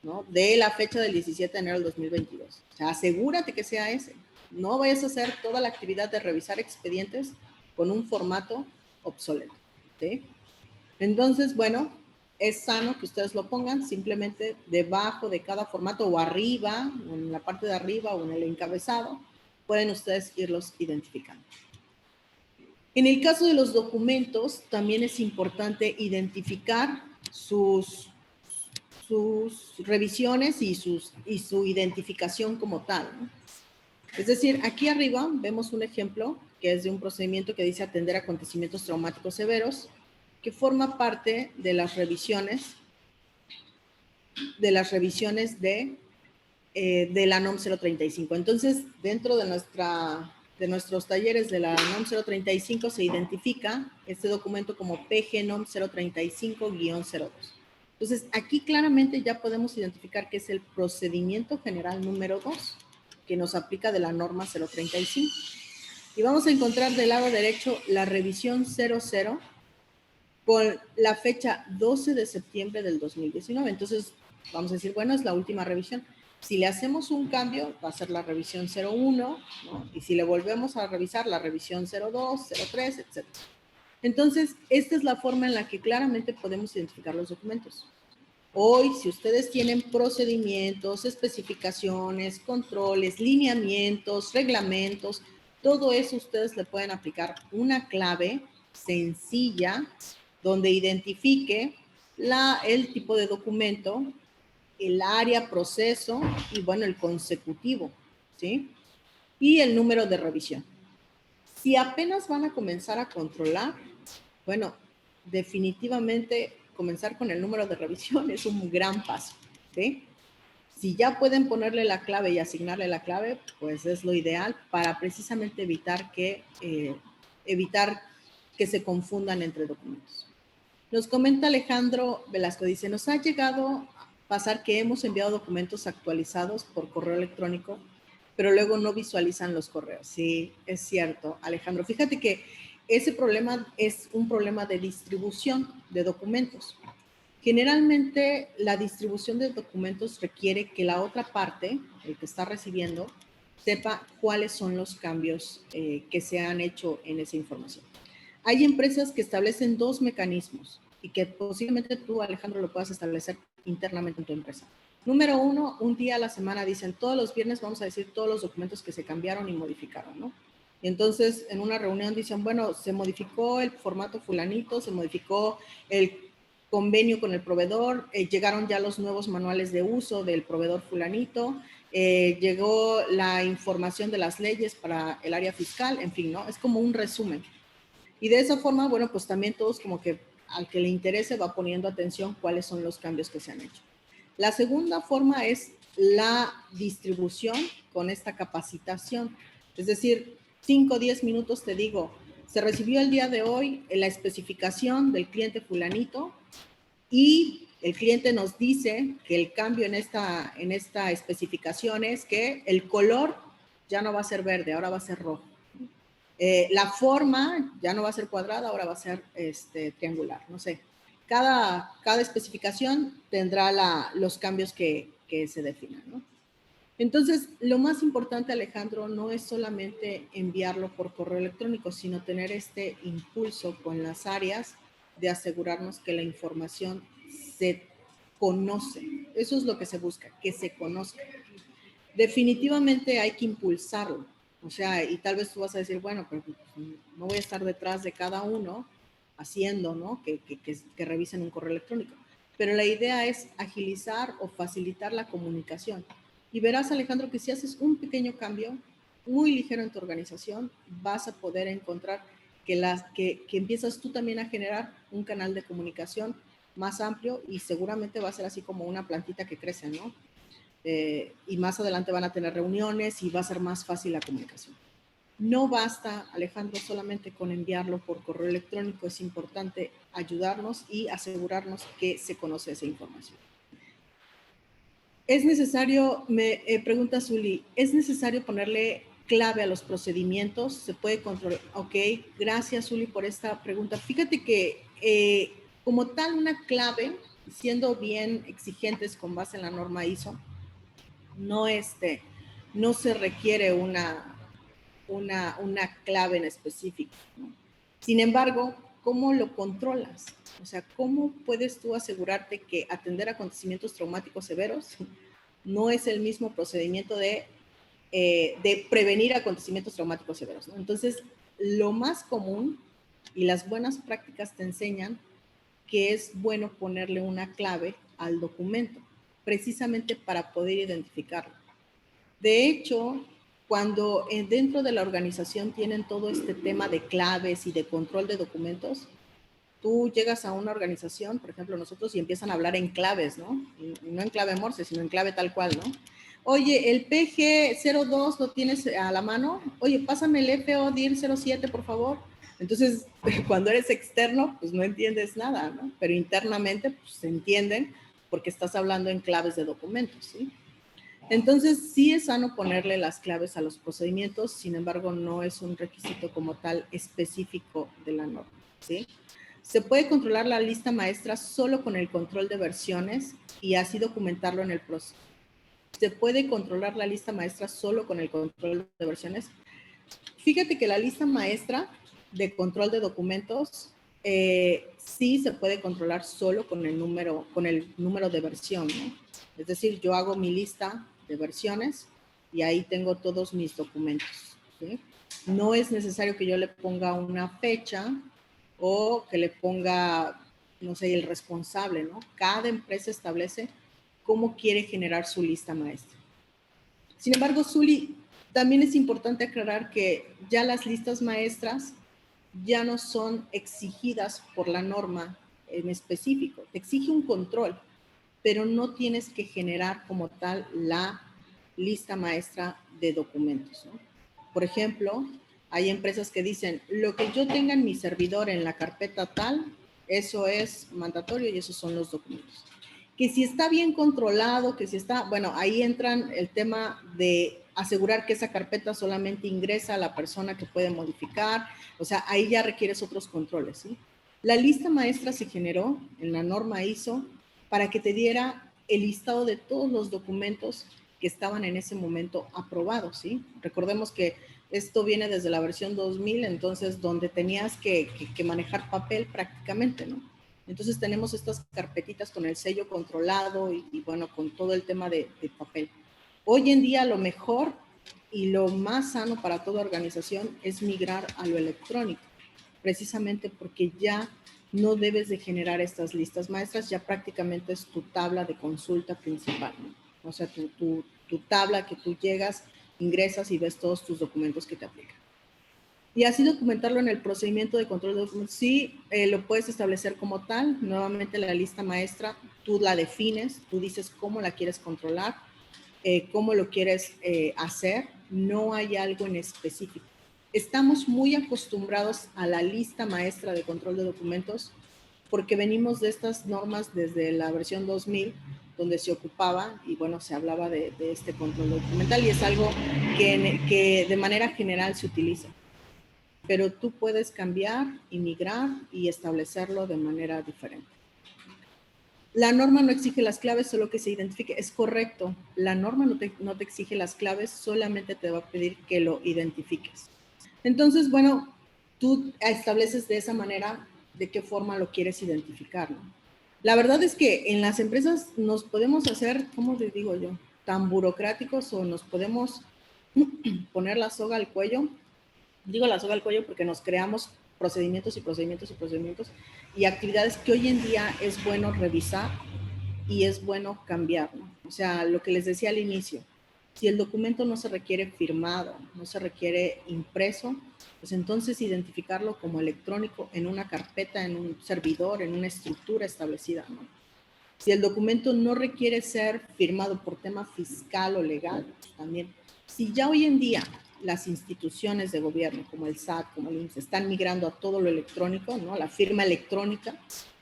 ¿no? De la fecha del 17 de enero del 2022. O sea, asegúrate que sea ese. No vayas a hacer toda la actividad de revisar expedientes con un formato obsoleto, ¿sí? Entonces, bueno, es sano que ustedes lo pongan simplemente debajo de cada formato o arriba, o en la parte de arriba o en el encabezado, pueden ustedes irlos identificando. En el caso de los documentos, también es importante identificar sus revisiones y su identificación como tal, ¿no? Es decir, aquí arriba vemos un ejemplo que es de un procedimiento que dice atender acontecimientos traumáticos severos, que forma parte de las revisiones de la NOM 035. Entonces, dentro de nuestros talleres de la NOM 035 se identifica este documento como PG NOM 035-02. Entonces, aquí claramente ya podemos identificar que es el procedimiento general número 2 que nos aplica de la norma 035. Y vamos a encontrar del lado derecho la revisión 00 con la fecha 12 de septiembre del 2019. Entonces, vamos a decir, bueno, es la última revisión. Si le hacemos un cambio, va a ser la revisión 01, ¿no? Y si le volvemos a revisar, la revisión 02, 03, etc. Entonces, esta es la forma en la que claramente podemos identificar los documentos. Hoy, si ustedes tienen procedimientos, especificaciones, controles, lineamientos, reglamentos, todo eso ustedes le pueden aplicar una clave sencilla donde identifique el tipo de documento, el área, proceso y, bueno, el consecutivo, ¿sí? Y el número de revisión. Si apenas van a comenzar a controlar, bueno, definitivamente comenzar con el número de revisión es un gran paso, ¿sí? Si ya pueden ponerle la clave y asignarle la clave, pues es lo ideal para precisamente evitar que se confundan entre documentos. Nos comenta Alejandro Velasco, dice, nos ha llegado a pasar que hemos enviado documentos actualizados por correo electrónico, pero luego no visualizan los correos. Sí, es cierto, Alejandro. Fíjate que ese problema es un problema de distribución de documentos. Generalmente la distribución de documentos requiere que la otra parte, el que está recibiendo, sepa cuáles son los cambios que se han hecho en esa información. Hay empresas que establecen dos mecanismos y que posiblemente tú, Alejandro, lo puedas establecer internamente en tu empresa. Número uno, un día a la semana dicen, todos los viernes vamos a decir todos los documentos que se cambiaron y modificaron, ¿no? Y entonces en una reunión dicen, bueno, se modificó el formato fulanito, se modificó el convenio con el proveedor, llegaron ya los nuevos manuales de uso del proveedor fulanito llegó la información de las leyes para el área fiscal, en fin, ¿no? Es como un resumen. Y de esa forma, bueno, pues también todos como que al que le interese va poniendo atención cuáles son los cambios que se han hecho. La segunda forma es la distribución con esta capacitación. Es decir, 5 o 10 minutos te digo, se recibió el día de hoy la especificación del cliente fulanito y el cliente nos dice que el cambio en esta especificación es que el color ya no va a ser verde, ahora va a ser rojo. La forma ya no va a ser cuadrada, ahora va a ser triangular, no sé. Cada especificación tendrá los cambios que se definan, ¿no? Entonces, lo más importante, Alejandro, no es solamente enviarlo por correo electrónico, sino tener este impulso con las áreas de asegurarnos que la información se conoce. Eso es lo que se busca, que se conozca. Definitivamente hay que impulsarlo. O sea, y tal vez tú vas a decir, bueno, pero no voy a estar detrás de cada uno haciendo, ¿no? Que revisen un correo electrónico. Pero la idea es agilizar o facilitar la comunicación. Y verás, Alejandro, que si haces un pequeño cambio muy ligero en tu organización, vas a poder encontrar que empiezas tú también a generar un canal de comunicación más amplio y seguramente va a ser así como una plantita que crece, ¿no? Y más adelante van a tener reuniones y va a ser más fácil la comunicación. No basta, Alejandro, solamente con enviarlo por correo electrónico, es importante ayudarnos y asegurarnos que se conoce esa información. Es necesario, me pregunta Zuli, ¿es necesario ponerle clave a los procedimientos? ¿Se puede controlar? Ok, gracias Zuli por esta pregunta. Fíjate que como tal una clave, siendo bien exigentes con base en la norma ISO, no se requiere una clave en específico, ¿no? Sin embargo, ¿cómo lo controlas? O sea, ¿cómo puedes tú asegurarte que atender acontecimientos traumáticos severos no es el mismo procedimiento de prevenir acontecimientos traumáticos severos, ¿no? Entonces, lo más común y las buenas prácticas te enseñan que es bueno ponerle una clave al documento, precisamente para poder identificarlo. De hecho, cuando dentro de la organización tienen todo este tema de claves y de control de documentos, tú llegas a una organización, por ejemplo nosotros, y empiezan a hablar en claves, ¿no? Y no en clave Morse, sino en clave tal cual, ¿no? Oye, el PG02 lo tienes a la mano. Oye, pásame el FODIR07, por favor. Entonces, cuando eres externo, pues no entiendes nada, ¿no? Pero internamente, pues se entienden porque estás hablando en claves de documentos, ¿sí? Entonces, sí es sano ponerle las claves a los procedimientos, sin embargo, no es un requisito como tal específico de la norma, ¿sí? Se puede controlar la lista maestra solo con el control de versiones y así documentarlo en el proceso. Se puede controlar la lista maestra solo con el control de versiones. Fíjate que la lista maestra de control de documentos sí se puede controlar solo con el número de versión, ¿no? Es decir, yo hago mi lista de versiones y ahí tengo todos mis documentos, ¿sí? No es necesario que yo le ponga una fecha o que le ponga, no sé, el responsable, ¿no? Cada empresa establece cómo quiere generar su lista maestra. Sin embargo, Zuli, también es importante aclarar que ya las listas maestras ya no son exigidas por la norma en específico. Te exige un control, pero no tienes que generar como tal la lista maestra de documentos, ¿no? Por ejemplo, hay empresas que dicen, lo que yo tenga en mi servidor en la carpeta tal, eso es mandatorio y esos son los documentos. Que si está bien controlado, que si está, bueno, ahí entran el tema de asegurar que esa carpeta solamente ingresa a la persona que puede modificar, o sea, ahí ya requieres otros controles, ¿sí? La lista maestra se generó en la norma ISO para que te diera el listado de todos los documentos que estaban en ese momento aprobados, ¿sí? Recordemos que esto viene desde la versión 2000, entonces donde tenías que manejar papel prácticamente, ¿no? Entonces tenemos estas carpetitas con el sello controlado y bueno, con todo el tema de papel. Hoy en día lo mejor y lo más sano para toda organización es migrar a lo electrónico, precisamente porque ya no debes de generar estas listas maestras, ya prácticamente es tu tabla de consulta principal, ¿no? o sea, tu tabla que tú llegas, ingresas y ves todos tus documentos que te aplican. Y así documentarlo en el procedimiento de control de documentos. Sí, lo puedes establecer como tal. Nuevamente la lista maestra, tú la defines, tú dices cómo la quieres controlar, cómo lo quieres hacer. No hay algo en específico. Estamos muy acostumbrados a la lista maestra de control de documentos porque venimos de estas normas desde la versión 2000, donde se ocupaba y bueno, se hablaba de este control documental y es algo que de manera general se utiliza. Pero tú puedes cambiar y migrar y establecerlo de manera diferente. La norma no exige las claves, solo que se identifique. Es correcto, la norma no te exige las claves, solamente te va a pedir que lo identifiques. Entonces, bueno, tú estableces de esa manera de qué forma lo quieres identificar, ¿no? La verdad es que en las empresas nos podemos hacer, ¿cómo te digo yo? Tan burocráticos o nos podemos poner la soga al cuello. Digo la soga al cuello porque nos creamos procedimientos y procedimientos y procedimientos y actividades que hoy en día es bueno revisar y es bueno cambiar, ¿no? O sea, lo que les decía al inicio, si el documento no se requiere firmado, no se requiere impreso, pues entonces identificarlo como electrónico en una carpeta, en un servidor, en una estructura establecida, ¿no? Si el documento no requiere ser firmado por tema fiscal o legal, pues también. Si ya hoy en día las instituciones de gobierno, como el SAT, como el IMSS, están migrando a todo lo electrónico, ¿no? La firma electrónica,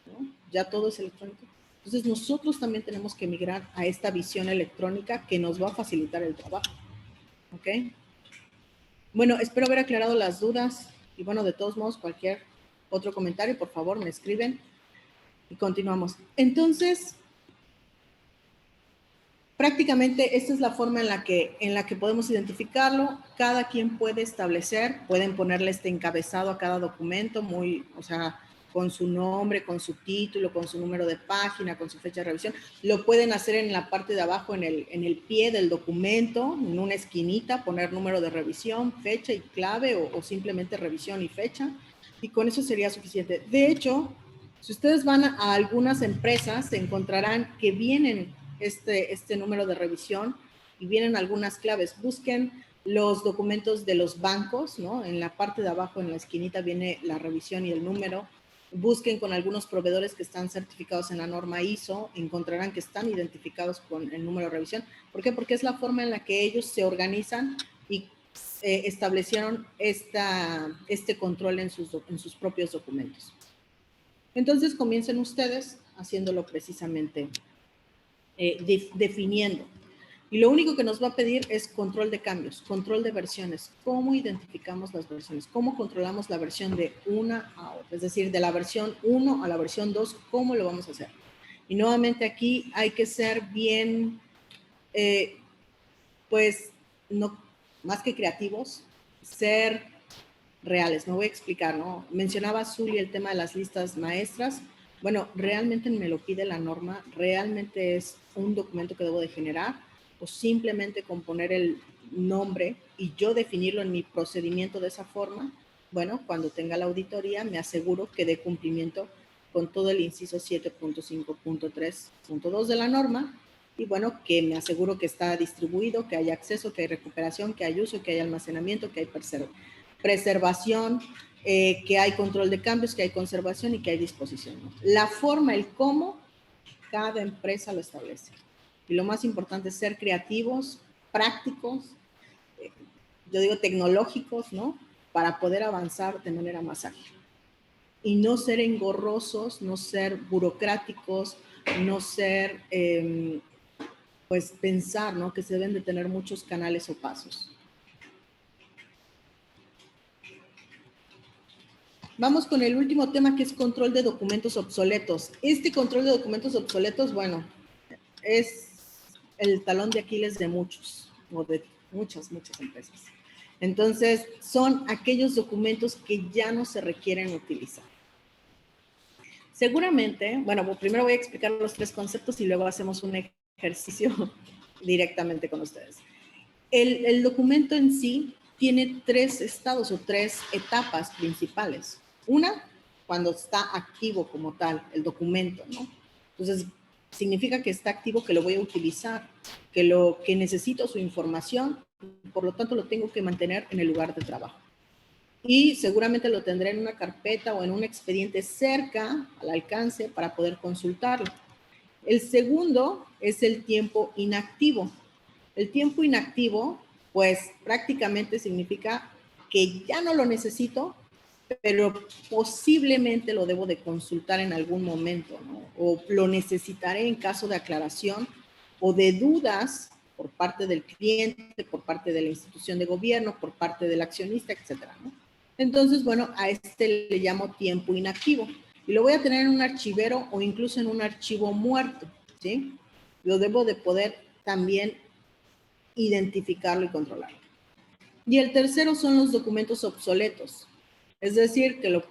¿no? Ya todo es electrónico. Entonces nosotros también tenemos que migrar a esta visión electrónica que nos va a facilitar el trabajo. ¿Ok? Bueno, espero haber aclarado las dudas y bueno, de todos modos, cualquier otro comentario, por favor, me escriben y continuamos. Entonces, prácticamente esta es la forma en la que podemos identificarlo. Cada quien puede establecer, pueden ponerle este encabezado a cada documento, o sea, con su nombre, con su título, con su número de página, con su fecha de revisión. Lo pueden hacer en la parte de abajo, en el pie del documento, en una esquinita, poner número de revisión, fecha y clave, o simplemente revisión y fecha. Y con eso sería suficiente. De hecho, si ustedes van a algunas empresas, se encontrarán que vienen este número de revisión y vienen algunas claves. Busquen los documentos de los bancos, ¿no? En la parte de abajo, en la esquinita, viene la revisión y el número. Busquen con algunos proveedores que están certificados en la norma ISO, encontrarán que están identificados con el número de revisión. ¿Por qué? Porque es la forma en la que ellos se organizan y establecieron este control en sus propios documentos. Entonces comiencen ustedes haciéndolo precisamente, definiendo. Y lo único que nos va a pedir es control de cambios, control de versiones. ¿Cómo identificamos las versiones? ¿Cómo controlamos la versión de una a otra? Es decir, de la versión 1 a la versión 2, ¿cómo lo vamos a hacer? Y nuevamente aquí hay que ser bien, pues, no, más que creativos, ser reales. Me voy a explicar, ¿no? Mencionaba Zuli el tema de las listas maestras. Bueno, realmente me lo pide la norma, realmente es un documento que debo de generar o simplemente con poner el nombre y yo definirlo en mi procedimiento de esa forma. Bueno, cuando tenga la auditoría me aseguro que dé cumplimiento con todo el inciso 7.5.3.2 de la norma y bueno, que me aseguro que está distribuido, que hay acceso, que hay recuperación, que hay uso, que hay almacenamiento, que hay preservación, que hay control de cambios, que hay conservación y que hay disposición, ¿no? La forma, el cómo, cada empresa lo establece. Y lo más importante es ser creativos, prácticos, yo digo tecnológicos, ¿no? Para poder avanzar de manera más ágil. Y no ser engorrosos, no ser burocráticos, no ser, pues pensar, ¿no? Que se deben de tener muchos canales o pasos. Vamos con el último tema, que es control de documentos obsoletos. Este control de documentos obsoletos, bueno, es el talón de Aquiles de muchos, o de muchas empresas. Entonces, son aquellos documentos que ya no se requieren utilizar. Seguramente, bueno, primero voy a explicar los 3 conceptos y luego hacemos un ejercicio directamente con ustedes. El documento en sí tiene 3 estados o 3 etapas principales. Una, cuando está activo como tal el documento, ¿no? Entonces, significa que está activo, que lo voy a utilizar, que necesito su información, por lo tanto lo tengo que mantener en el lugar de trabajo. Y seguramente lo tendré en una carpeta o en un expediente cerca, al alcance, para poder consultarlo. El segundo es el tiempo inactivo. El tiempo inactivo, pues prácticamente significa que ya no lo necesito, pero posiblemente lo debo de consultar en algún momento, ¿no? O lo necesitaré en caso de aclaración o de dudas por parte del cliente, por parte de la institución de gobierno, por parte del accionista, etcétera, ¿no? Entonces, bueno, a este le llamo tiempo inactivo. Y lo voy a tener en un archivero o incluso en un archivo muerto, ¿sí? Lo debo de poder también identificarlo y controlarlo. Y el tercero son los documentos obsoletos. Es decir, que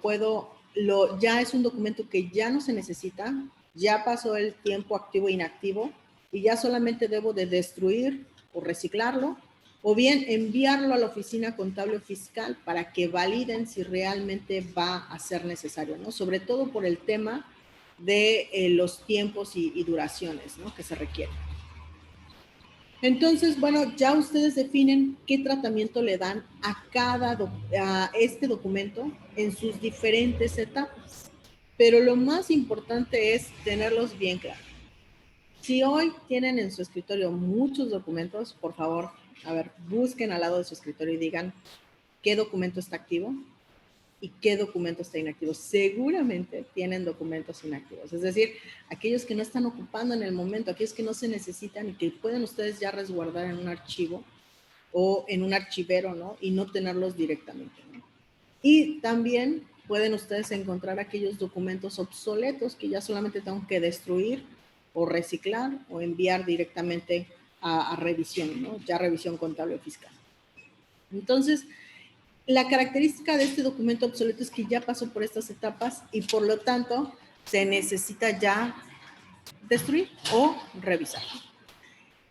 ya es un documento que ya no se necesita, ya pasó el tiempo activo e inactivo y ya solamente debo de destruir o reciclarlo o bien enviarlo a la oficina contable o fiscal para que validen si realmente va a ser necesario, ¿no? Sobre todo por el tema de los tiempos y duraciones, ¿no?, que se requieren. Entonces, bueno, ya ustedes definen qué tratamiento le dan a este documento en sus diferentes etapas. Pero lo más importante es tenerlos bien claros. Si hoy tienen en su escritorio muchos documentos, por favor, a ver, busquen al lado de su escritorio y digan qué documento está activo y qué documento está inactivo. Seguramente tienen documentos inactivos, es decir, aquellos que no están ocupando en el momento, aquellos que no se necesitan y que pueden ustedes ya resguardar en un archivo o en un archivero, ¿no? Y no tenerlos directamente, ¿no? Y también pueden ustedes encontrar aquellos documentos obsoletos que ya solamente tengo que destruir o reciclar o enviar directamente a revisión, ¿no? Ya revisión contable o fiscal. Entonces, la característica de este documento obsoleto es que ya pasó por estas etapas y por lo tanto se necesita ya destruir o revisar.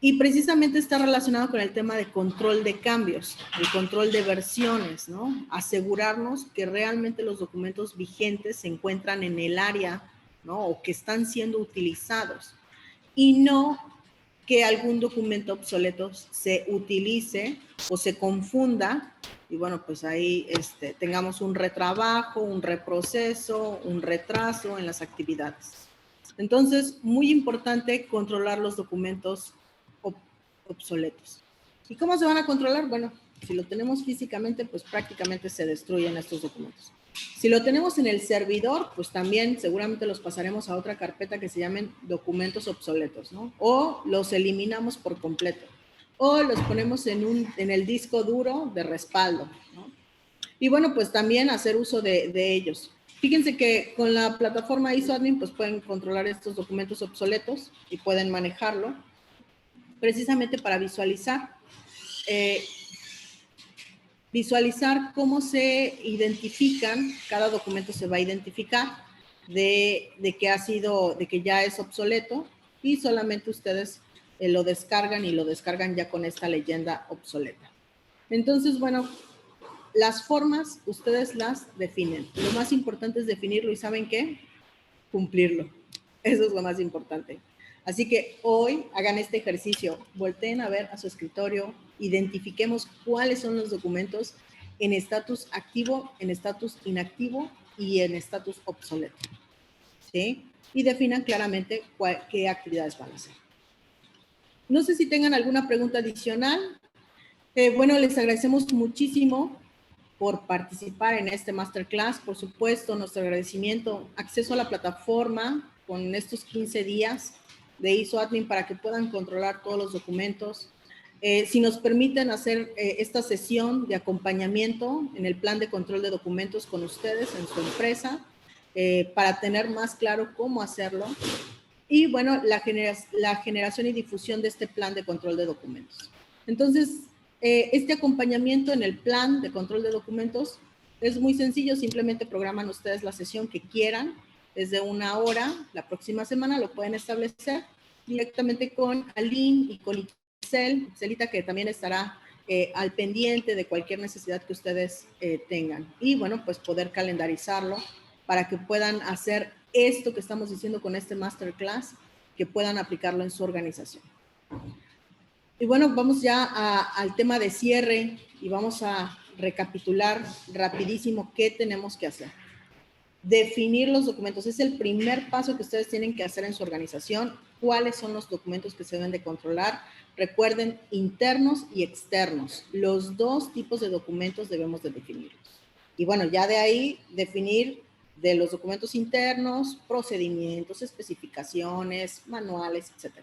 Y precisamente está relacionado con el tema de control de cambios, el control de versiones, ¿no? Asegurarnos que realmente los documentos vigentes se encuentran en el área, ¿no? O que están siendo utilizados. Y no que algún documento obsoleto se utilice o se confunda y bueno, pues ahí tengamos un retrabajo, un reproceso, un retraso en las actividades. Entonces, muy importante controlar los documentos obsoletos. ¿Y cómo se van a controlar? Bueno, si lo tenemos físicamente, pues prácticamente se destruyen estos documentos. Si lo tenemos en el servidor, pues también seguramente los pasaremos a otra carpeta que se llamen documentos obsoletos, ¿no? O los eliminamos por completo. O los ponemos en el disco duro de respaldo, ¿no? Y bueno, pues también hacer uso de ellos. Fíjense que con la plataforma ISO Admin, pues pueden controlar estos documentos obsoletos y pueden manejarlo precisamente para visualizar cómo se identifican, cada documento se va a identificar de que ya es obsoleto y solamente ustedes lo descargan y lo descargan ya con esta leyenda obsoleta. Entonces, bueno, las formas ustedes las definen. Lo más importante es definirlo y ¿saben qué? Cumplirlo. Eso es lo más importante. Así que hoy hagan este ejercicio, volteen a ver a su escritorio, identifiquemos cuáles son los documentos en estatus activo, en estatus inactivo y en estatus obsoleto, ¿sí? Y definan claramente qué actividades van a hacer. No sé si tengan alguna pregunta adicional. Bueno, les agradecemos muchísimo por participar en este masterclass. Por supuesto, nuestro agradecimiento, acceso a la plataforma con estos 15 días de ISO Admin para que puedan controlar todos los documentos. Si nos permiten hacer esta sesión de acompañamiento en el plan de control de documentos con ustedes en su empresa, para tener más claro cómo hacerlo. Y bueno, la generación y difusión de este plan de control de documentos. Entonces, este acompañamiento en el plan de control de documentos es muy sencillo, simplemente programan ustedes la sesión que quieran, desde 1 hora, la próxima semana lo pueden establecer directamente con Aline y con Itzelita, que también estará al pendiente de cualquier necesidad que ustedes tengan. Y bueno, pues poder calendarizarlo para que puedan hacer esto que estamos diciendo con este masterclass, que puedan aplicarlo en su organización. Y bueno, vamos ya al tema de cierre y vamos a recapitular rapidísimo qué tenemos que hacer. Definir los documentos es el primer paso que ustedes tienen que hacer en su organización. ¿Cuáles son los documentos que se deben de controlar? Recuerden, internos y externos. Los dos tipos de documentos debemos de definirlos. Y bueno, ya de ahí definir de los documentos internos, procedimientos, especificaciones, manuales, etc.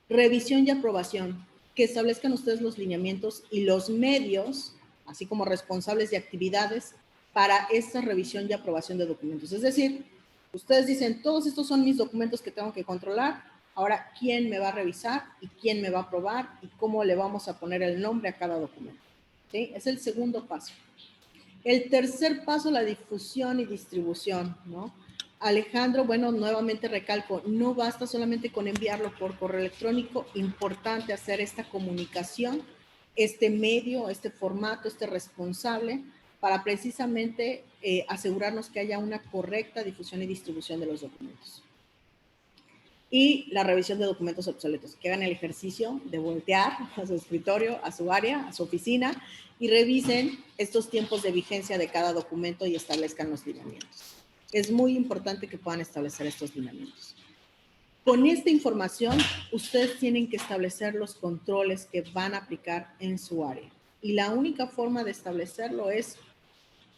Revisión y aprobación, que establezcan ustedes los lineamientos y los medios, así como responsables de actividades para esta revisión y aprobación de documentos. Es decir, ustedes dicen, todos estos son mis documentos que tengo que controlar, ahora, ¿quién me va a revisar y quién me va a aprobar y cómo le vamos a poner el nombre a cada documento? ¿Sí? Es el segundo paso. El tercer paso, la difusión y distribución, ¿no? Alejandro, bueno, nuevamente recalco, no basta solamente con enviarlo por correo electrónico, importante hacer esta comunicación, este medio, este formato, este responsable, para precisamente asegurarnos que haya una correcta difusión y distribución de los documentos. Y la revisión de documentos obsoletos, que hagan el ejercicio de voltear a su escritorio, a su área, a su oficina, y revisen estos tiempos de vigencia de cada documento y establezcan los lineamientos. Es muy importante que puedan establecer estos lineamientos. Con esta información, ustedes tienen que establecer los controles que van a aplicar en su área. Y la única forma de establecerlo es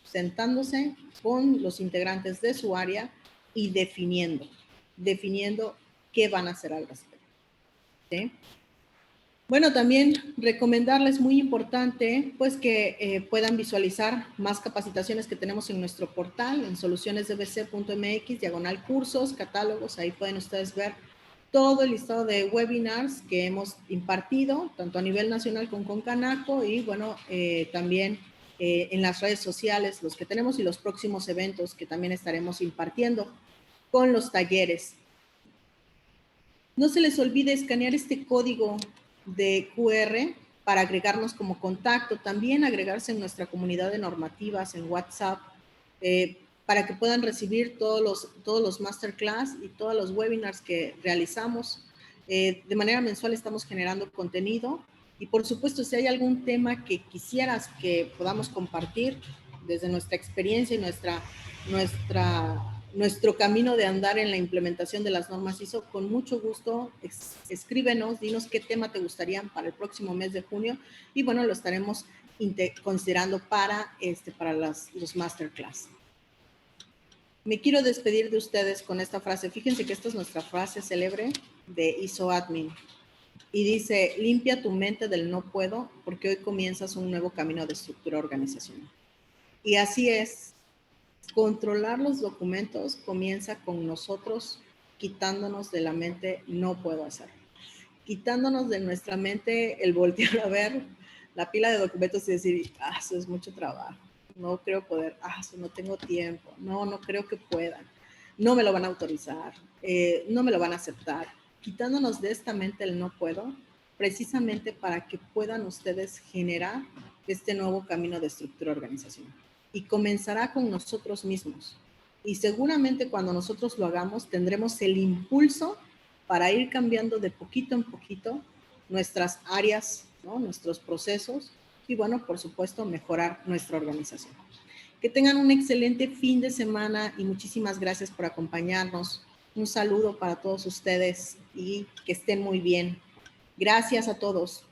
sentándose con los integrantes de su área y definiendo qué van a hacer al respecto. ¿Sí? Bueno, también recomendarles, muy importante, pues que puedan visualizar más capacitaciones que tenemos en nuestro portal, en solucionesdbc.mx/cursos, catálogos. Ahí pueden ustedes ver todo el listado de webinars que hemos impartido, tanto a nivel nacional como con Canaco, y bueno, también en las redes sociales, los que tenemos y los próximos eventos que también estaremos impartiendo con los talleres. No se les olvide escanear este código de QR para agregarnos como contacto, también agregarse en nuestra comunidad de normativas en WhatsApp, para que puedan recibir todos los masterclass y todos los webinars que realizamos. De manera mensual estamos generando contenido y por supuesto si hay algún tema que quisieras que podamos compartir desde nuestra experiencia y nuestro camino de andar en la implementación de las normas ISO, con mucho gusto escríbenos, dinos qué tema te gustaría para el próximo mes de junio y bueno, lo estaremos considerando para los masterclass. Me quiero despedir de ustedes con esta frase. Fíjense que esta es nuestra frase célebre de ISO Admin y dice, limpia tu mente del no puedo porque hoy comienzas un nuevo camino de estructura organizacional. Y así es. Controlar los documentos comienza con nosotros quitándonos de la mente no puedo hacerlo. Quitándonos de nuestra mente el voltear a ver la pila de documentos y decir, eso es mucho trabajo, no creo poder, eso no tengo tiempo, no creo que puedan, no me lo van a autorizar, no me lo van a aceptar. Quitándonos de esta mente el no puedo, precisamente para que puedan ustedes generar este nuevo camino de estructura organizacional. Y comenzará con nosotros mismos. Y seguramente cuando nosotros lo hagamos, tendremos el impulso para ir cambiando de poquito en poquito nuestras áreas, ¿no? Nuestros procesos y, bueno, por supuesto, mejorar nuestra organización. Que tengan un excelente fin de semana y muchísimas gracias por acompañarnos. Un saludo para todos ustedes y que estén muy bien. Gracias a todos.